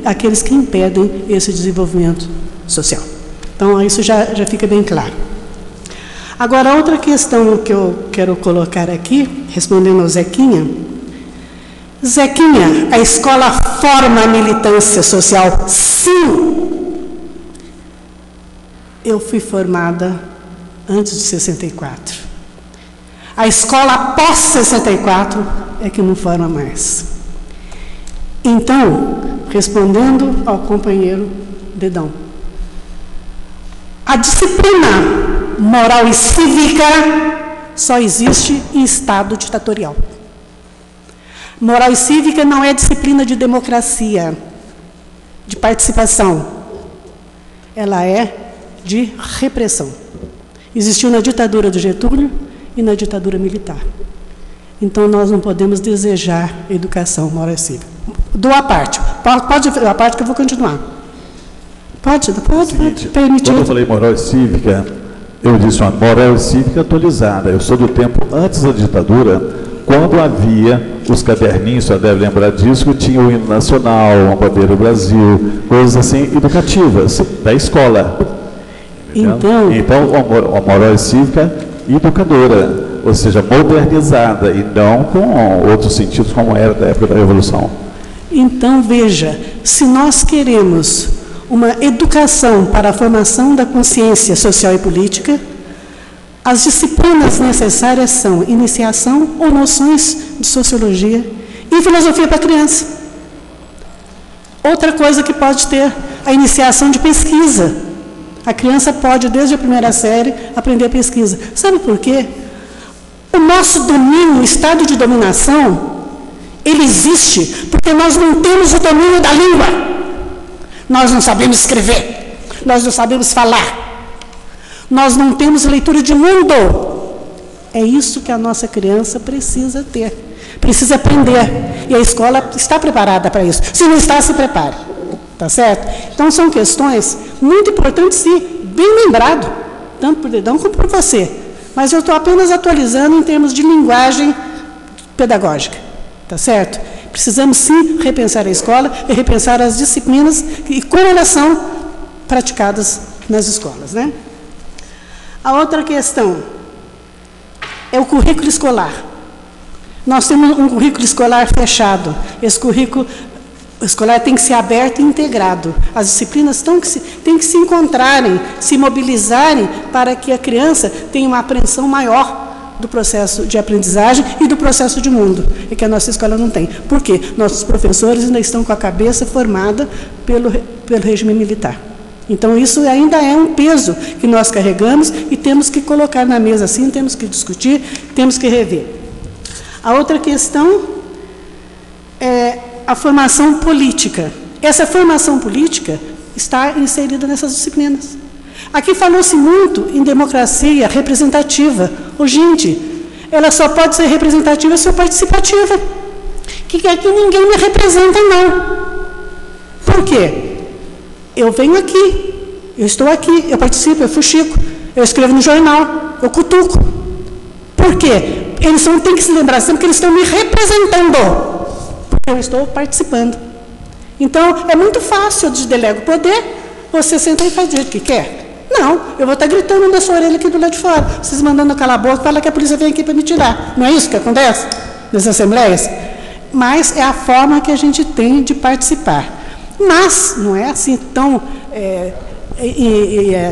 Aqueles que impedem esse desenvolvimento social. Então, isso já fica bem claro. Agora, outra questão que eu quero colocar aqui, respondendo ao Zequinha. Zequinha, a escola forma a militância social? Sim! Eu fui formada antes de 64. A escola após 64 é que não forma mais. Então, respondendo ao companheiro Dedão, a disciplina moral e cívica só existe em Estado ditatorial. Moral e cívica não é disciplina de democracia, de participação. Ela é de repressão. Existiu na ditadura do Getúlio e na ditadura militar. Então, nós não podemos desejar educação moral e cívica. Dou a parte. Pode a parte que eu vou continuar. Pode permitir. Quando eu falei moral e cívica, eu disse uma moral e cívica atualizada. Eu sou do tempo antes da ditadura, quando havia os caderninhos, você deve lembrar disso, que tinha o hino nacional, a bandeira do Brasil, coisas assim educativas, da escola. Então a moral e cívica educadora, ou seja, modernizada, e não com outros sentidos como era da época da Revolução. Então, veja, se nós queremos uma educação para a formação da consciência social e política, as disciplinas necessárias são iniciação ou noções de sociologia e filosofia para a criança. Outra coisa que pode ter, a iniciação de pesquisa. A criança pode, desde a primeira série, aprender pesquisa. Sabe por quê? O nosso domínio, o estado de dominação, ele existe porque nós não temos o domínio da língua. Nós não sabemos escrever. Nós não sabemos falar. Nós não temos leitura de mundo. É isso que a nossa criança precisa ter. Precisa aprender. E a escola está preparada para isso. Se não está, se prepare. Tá certo? Então, são questões muito importantes e bem lembrado, tanto por Dedão como por você. Mas eu estou apenas atualizando em termos de linguagem pedagógica. Tá certo? Precisamos, sim, repensar a escola e repensar as disciplinas e como elas são praticadas nas escolas, né? A outra questão é o currículo escolar. Nós temos um currículo escolar fechado. Esse currículo escolar tem que ser aberto e integrado. As disciplinas têm que se encontrarem, se mobilizarem para que a criança tenha uma apreensão maior do processo de aprendizagem e do processo de mundo, e que a nossa escola não tem. Por quê? Nossos professores ainda estão com a cabeça formada pelo regime militar. Então, isso ainda é um peso que nós carregamos e temos que colocar na mesa assim, temos que discutir, temos que rever. A outra questão é a formação política. Essa formação política está inserida nessas disciplinas. Aqui falou-se muito em democracia representativa. Gente, ela só pode ser representativa se for participativa. Que aqui ninguém me representa, não. Por quê? Eu venho aqui, eu estou aqui, eu participo, eu fuxico, eu escrevo no jornal, eu cutuco. Por quê? Eles têm que se lembrar sempre que eles estão me representando, porque eu estou participando. Então, é muito fácil, eu delego o poder, você senta e faz do jeito que quer. Não, eu vou estar gritando na sua orelha aqui do lado de fora, vocês mandando calar a boca, fala que a polícia vem aqui para me tirar. Não é isso que acontece nas assembleias? Mas é a forma que a gente tem de participar. Mas não é assim tão,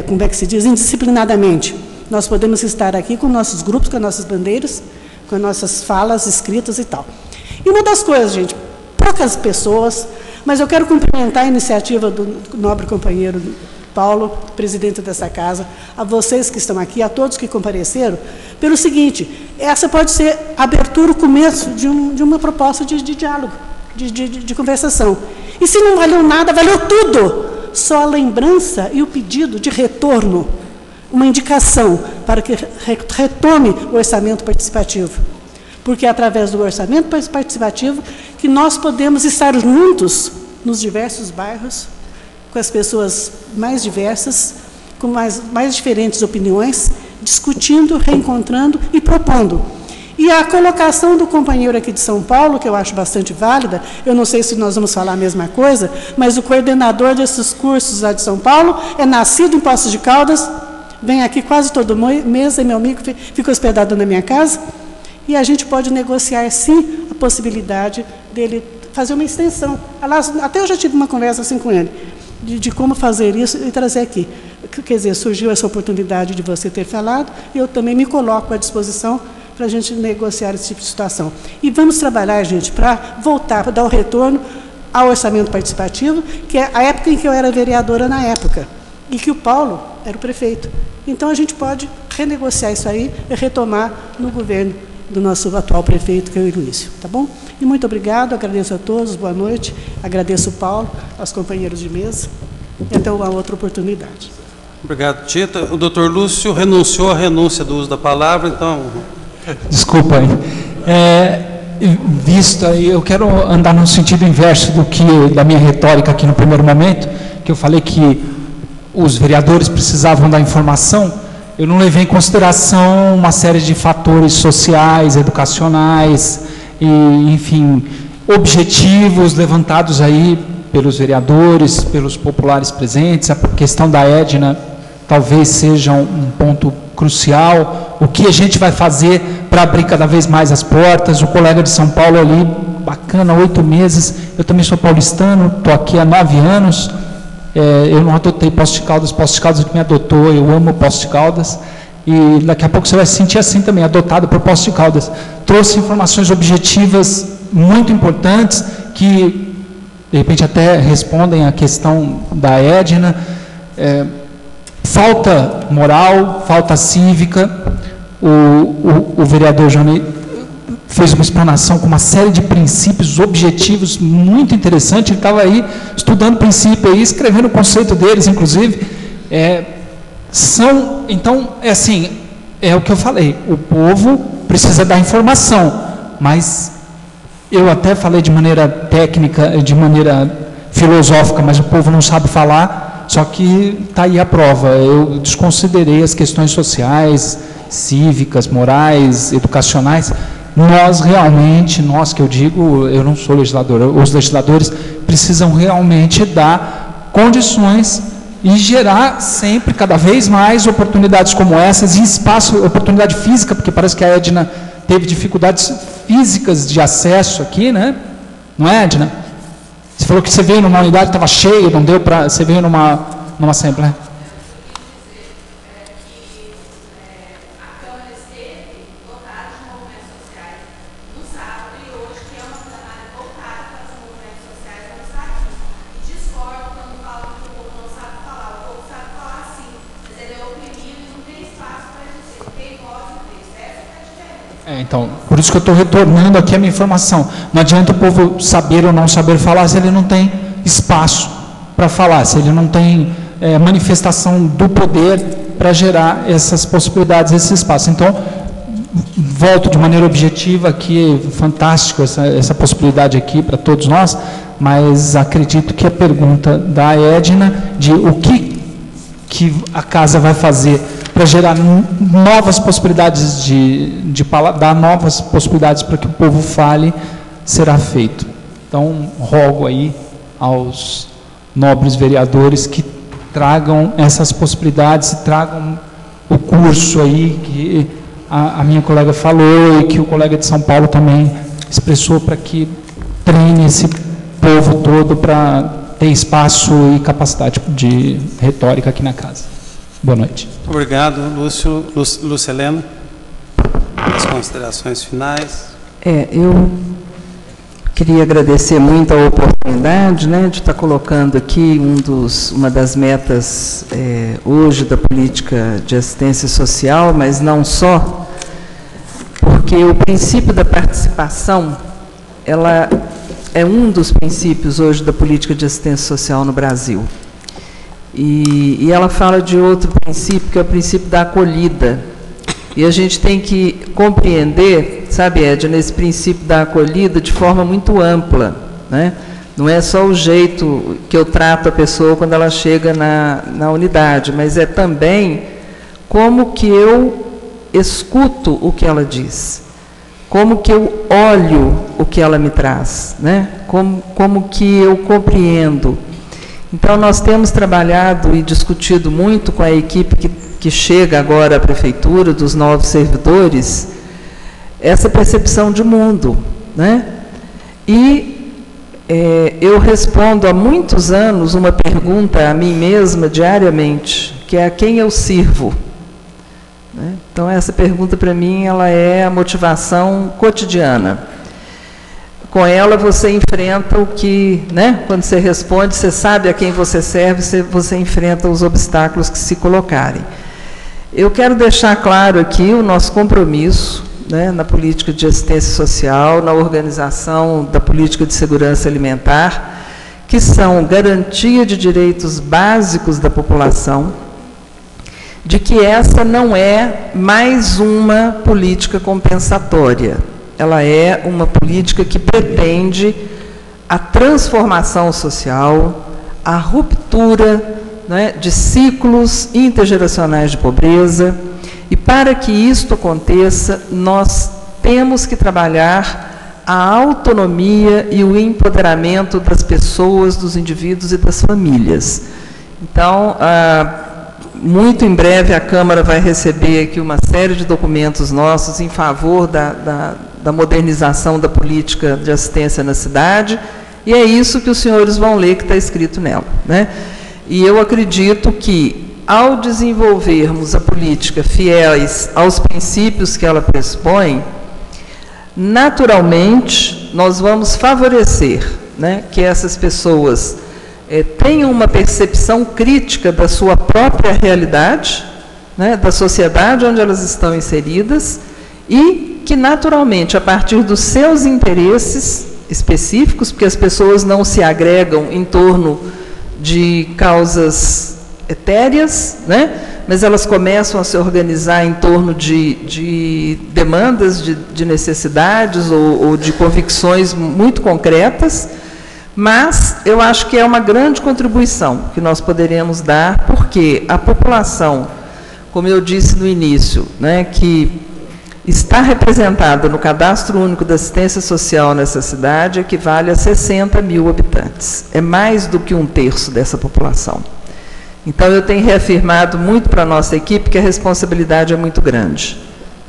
como é que se diz, indisciplinadamente. Nós podemos estar aqui com nossos grupos, com as nossas bandeiras, com as nossas falas escritas e tal. E uma das coisas, gente, poucas pessoas, mas eu quero cumprimentar a iniciativa do nobre companheiro Paulo, presidente dessa casa, a vocês que estão aqui, a todos que compareceram, pelo seguinte: essa pode ser a abertura, o começo de uma proposta de diálogo, de conversação. E se não valeu nada, valeu tudo. Só a lembrança e o pedido de retorno, uma indicação para que retome o orçamento participativo. Porque é através do orçamento participativo que nós podemos estar juntos nos diversos bairros, com as pessoas mais diversas, com mais diferentes opiniões, discutindo, reencontrando e propondo. E a colocação do companheiro aqui de São Paulo, que eu acho bastante válida, eu não sei se nós vamos falar a mesma coisa, mas o coordenador desses cursos lá de São Paulo é nascido em Poços de Caldas, vem aqui quase todo mês, é meu amigo, fica hospedado na minha casa, e a gente pode negociar, sim, a possibilidade dele fazer uma extensão. Aliás, até eu já tive uma conversa assim com ele, de como fazer isso e trazer aqui. Quer dizer, surgiu essa oportunidade de você ter falado, e eu também me coloco à disposição para a gente negociar esse tipo de situação. E vamos trabalhar, gente, para voltar, para dar o retorno ao orçamento participativo, que é a época em que eu era vereadora na época, e que o Paulo era o prefeito. Então, a gente pode renegociar isso aí e retomar no governo do nosso atual prefeito, que é o Luísio. Tá bom? E muito obrigado, agradeço a todos, boa noite, agradeço o Paulo, aos companheiros de mesa, e até uma outra oportunidade. Obrigado, Tita. O doutor Lúcio renunciou à renúncia do uso da palavra, então... Desculpa aí. Visto aí, eu quero andar no sentido inverso da minha retórica aqui no primeiro momento, que eu falei que os vereadores precisavam da informação, eu não levei em consideração uma série de fatores sociais, educacionais, e, enfim, objetivos levantados aí pelos vereadores, pelos populares presentes. A questão da Edna talvez seja um ponto crucial. O que a gente vai fazer para abrir cada vez mais as portas? O colega de São Paulo ali, bacana, 8 meses. Eu também sou paulistano, estou aqui há 9 anos. Eu não adotei Poços de Caldas que me adotou. Eu amo Poços de Caldas. E daqui a pouco você vai se sentir assim também, adotado por Poços de Caldas. Trouxe informações objetivas muito importantes que, de repente, até respondem à questão da Edna. Falta moral, falta cívica. O vereador Johnny fez uma explanação com uma série de princípios objetivos muito interessante. Ele estava aí estudando princípio aí, escrevendo o conceito deles, inclusive. Então, é assim, é o que eu falei, o povo precisa da informação, mas eu até falei de maneira técnica, de maneira filosófica, mas o povo não sabe falar, só que está aí a prova. Eu desconsiderei as questões sociais, cívicas, morais, educacionais. Nós realmente, que eu digo, eu não sou legislador, os legisladores precisam realmente dar condições e gerar sempre, cada vez mais, oportunidades como essas, e espaço, oportunidade física, porque parece que a Edna teve dificuldades físicas de acesso aqui, né? Não é, Edna? Você falou que você veio numa unidade que estava cheia, não deu para... Você veio numa assembleia. Então, por isso que eu estou retornando aqui a minha informação. Não adianta o povo saber ou não saber falar se ele não tem espaço para falar, se ele não tem manifestação do poder para gerar essas possibilidades, esse espaço. Então, volto de maneira objetiva aqui, fantástico essa possibilidade aqui para todos nós, mas acredito que a pergunta da Edna de o que a casa vai fazer para gerar novas possibilidades dar novas possibilidades para que o povo fale, será feito. Então, rogo aí aos nobres vereadores que tragam essas possibilidades, tragam o curso aí que a minha colega falou e que o colega de São Paulo também expressou, para que treine esse povo todo para ter espaço e capacidade de retórica aqui na casa. Boa noite. Obrigado, Lúcia Helena. As considerações finais. Eu queria agradecer muito a oportunidade, né, de estar colocando aqui uma das metas hoje da política de assistência social, mas não só, porque o princípio da participação, ela é um dos princípios hoje da política de assistência social no Brasil. E ela fala de outro princípio, que é o princípio da acolhida. E a gente tem que compreender, sabe, Edna, esse princípio da acolhida de forma muito ampla, né? Não é só o jeito que eu trato a pessoa quando ela chega na unidade, mas é também como que eu escuto o que ela diz, como que eu olho o que ela me traz, né? Como que eu compreendo. Então, nós temos trabalhado e discutido muito com a equipe que chega agora à prefeitura, dos novos servidores, essa percepção de mundo, né? E eu respondo há muitos anos uma pergunta a mim mesma diariamente, que é: a quem eu sirvo? Né? Então, essa pergunta para mim ela é a motivação cotidiana. Com ela você enfrenta o que, né? Quando você responde, você sabe a quem você serve, você enfrenta os obstáculos que se colocarem. Eu quero deixar claro aqui o nosso compromisso, né, na política de assistência social, na organização da política de segurança alimentar, que são garantia de direitos básicos da população, de que essa não é mais uma política compensatória. Ela é uma política que pretende a transformação social, a ruptura né, de ciclos intergeracionais de pobreza. E para que isto aconteça, nós temos que trabalhar a autonomia e o empoderamento das pessoas, dos indivíduos e das famílias. Então, muito em breve a Câmara vai receber aqui uma série de documentos nossos em favor da modernização da política de assistência na cidade, e é isso que os senhores vão ler que está escrito nela, né? E eu acredito que, ao desenvolvermos a política fiéis aos princípios que ela pressupõe, naturalmente nós vamos favorecer, né, que essas pessoas tenham uma percepção crítica da sua própria realidade, né, da sociedade onde elas estão inseridas, e que, naturalmente, a partir dos seus interesses específicos, porque as pessoas não se agregam em torno de causas etéreas, né, mas elas começam a se organizar em torno de demandas, de necessidades ou de convicções muito concretas. Mas eu acho que é uma grande contribuição que nós poderemos dar, porque a população, como eu disse no início, né, que está representada no Cadastro Único da Assistência Social nessa cidade, equivale a 60 mil habitantes. É mais do que 1/3 dessa população. Então, eu tenho reafirmado muito para a nossa equipe que a responsabilidade é muito grande,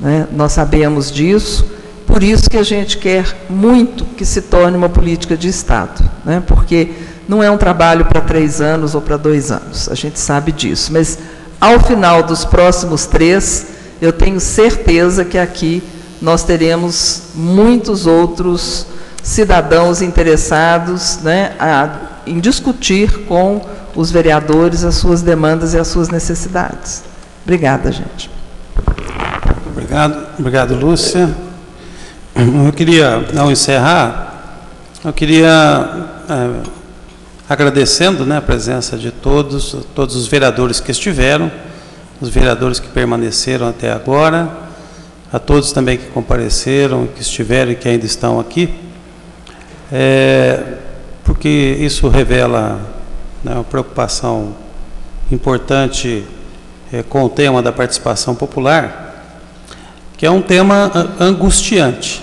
né? Nós sabemos disso. Por isso que a gente quer muito que se torne uma política de Estado, né? Porque não é um trabalho para 3 anos ou para 2 anos, a gente sabe disso. Mas, ao final dos próximos 3, eu tenho certeza que aqui nós teremos muitos outros cidadãos interessados, né, em discutir com os vereadores as suas demandas e as suas necessidades. Obrigada, gente. Obrigado, Lúcia. Eu queria, ao encerrar, agradecendo, né, a presença de todos os vereadores que estiveram, os vereadores que permaneceram até agora, a todos também que compareceram, que estiveram e que ainda estão aqui, porque isso revela, né, uma preocupação importante com o tema da participação popular, que é um tema angustiante,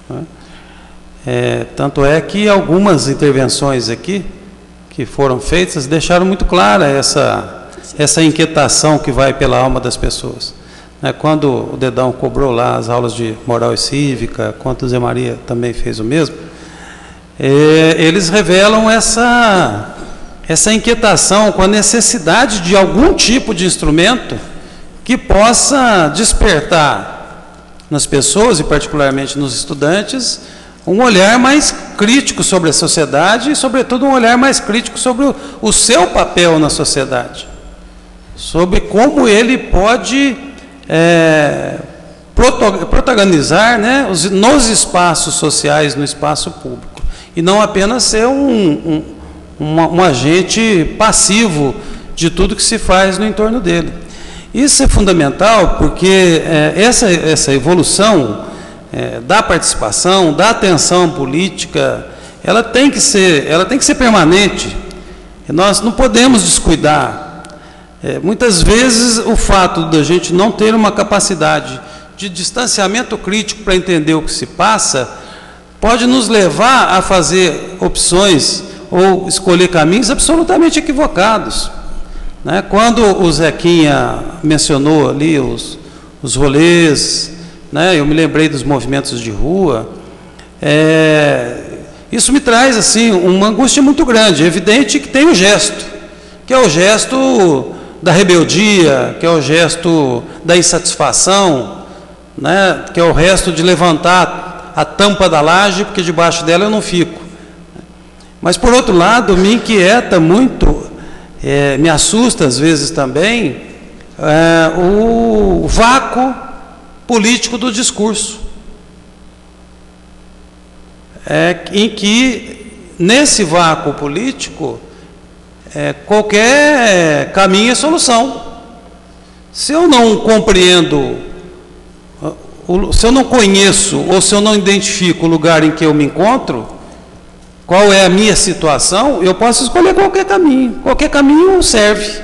né? Tanto é que algumas intervenções aqui que foram feitas deixaram muito clara essa inquietação que vai pela alma das pessoas, né? Quando o Dedão cobrou lá as aulas de moral e cívica, quando o Zé Maria também fez o mesmo, eles revelam essa inquietação com a necessidade de algum tipo de instrumento que possa despertar nas pessoas, e particularmente nos estudantes, um olhar mais crítico sobre a sociedade e, sobretudo, um olhar mais crítico sobre o seu papel na sociedade, sobre como ele pode protagonizar, né, nos espaços sociais, no espaço público, e não apenas ser um agente passivo de tudo que se faz no entorno dele. Isso é fundamental porque essa evolução da participação, da atenção política, ela tem que ser permanente. Nós não podemos descuidar. Muitas vezes o fato da gente não ter uma capacidade de distanciamento crítico para entender o que se passa pode nos levar a fazer opções ou escolher caminhos absolutamente equivocados, né? Quando o Zequinha mencionou ali os rolês, né, eu me lembrei dos movimentos de rua, isso me traz assim uma angústia muito grande. É evidente que tem o gesto, que é o gesto da rebeldia, que é o gesto da insatisfação, né, que é o gesto de levantar a tampa da laje, porque debaixo dela eu não fico. Mas, por outro lado, me inquieta muito, me assusta às vezes também, o vácuo político do discurso, em que, nesse vácuo político, qualquer caminho é solução. Se eu não compreendo, se eu não conheço ou se eu não identifico o lugar em que eu me encontro, qual é a minha situação, eu posso escolher qualquer caminho. Qualquer caminho serve.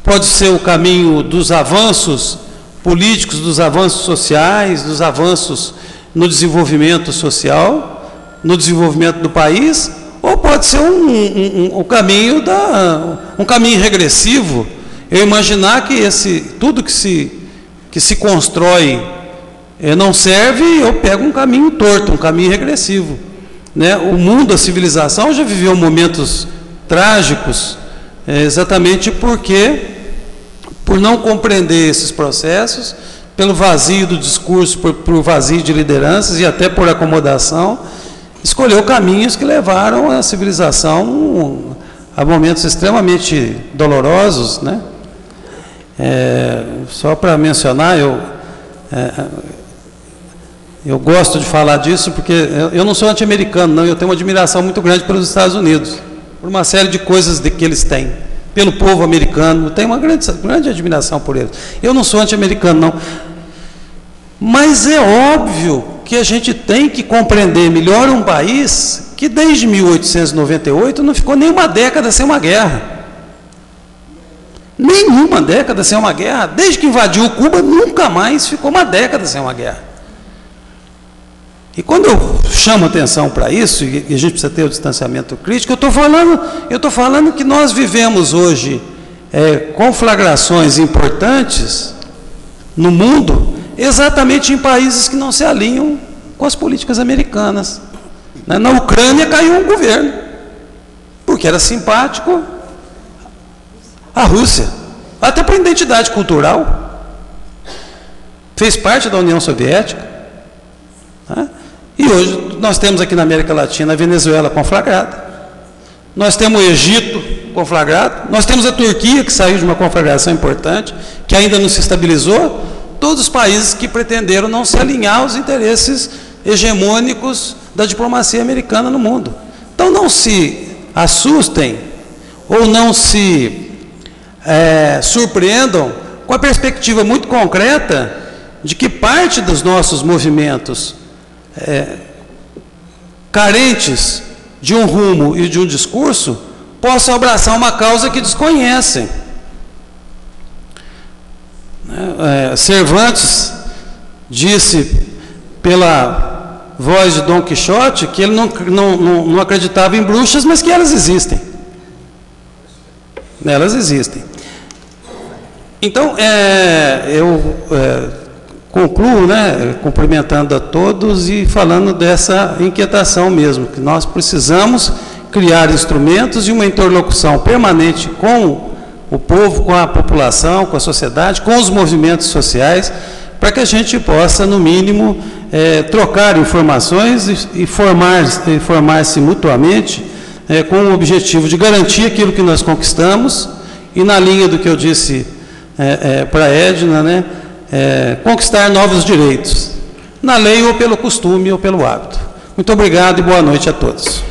Pode ser o caminho dos avanços políticos, dos avanços sociais, dos avanços no desenvolvimento social, no desenvolvimento do país, ou pode ser um caminho regressivo. Eu imaginar que tudo que se constrói não serve, eu pego um caminho torto, um caminho regressivo. Né? O mundo, a civilização já viveu momentos trágicos, exatamente por não compreender esses processos, pelo vazio do discurso, por vazio de lideranças e até por acomodação, escolheu caminhos que levaram a civilização a momentos extremamente dolorosos, né? Só para mencionar, eu gosto de falar disso porque eu não sou anti-americano, não, eu tenho uma admiração muito grande pelos Estados Unidos, por uma série de coisas que eles têm, pelo povo americano, tenho uma grande admiração por eles. Eu não sou anti-americano, não. Mas é óbvio que a gente tem que compreender melhor um país que desde 1898 não ficou nem uma década sem uma guerra. Nenhuma década sem uma guerra. Desde que invadiu Cuba, nunca mais ficou uma década sem uma guerra. E quando eu chamo atenção para isso, e a gente precisa ter o distanciamento crítico, eu estou falando que nós vivemos hoje conflagrações importantes no mundo, exatamente em países que não se alinham com as políticas americanas. Na Ucrânia caiu um governo, porque era simpático à Rússia, até por identidade cultural, fez parte da União Soviética, né? E hoje nós temos aqui na América Latina a Venezuela conflagrada, nós temos o Egito conflagrado, nós temos a Turquia, que saiu de uma conflagração importante, que ainda não se estabilizou, todos os países que pretenderam não se alinhar aos interesses hegemônicos da diplomacia americana no mundo. Então não se assustem ou não se surpreendam com a perspectiva muito concreta de que parte dos nossos movimentos carentes de um rumo e de um discurso possam abraçar uma causa que desconhecem. Cervantes disse pela voz de Dom Quixote que ele não acreditava em bruxas, mas que elas existem. Elas existem. Então, eu concluo, né, cumprimentando a todos e falando dessa inquietação mesmo, que nós precisamos criar instrumentos e uma interlocução permanente com o povo, com a população, com a sociedade, com os movimentos sociais, para que a gente possa, no mínimo, trocar informações e formar-se mutuamente com o objetivo de garantir aquilo que nós conquistamos e, na linha do que eu disse para a Edna, né, conquistar novos direitos, na lei ou pelo costume ou pelo hábito. Muito obrigado e boa noite a todos.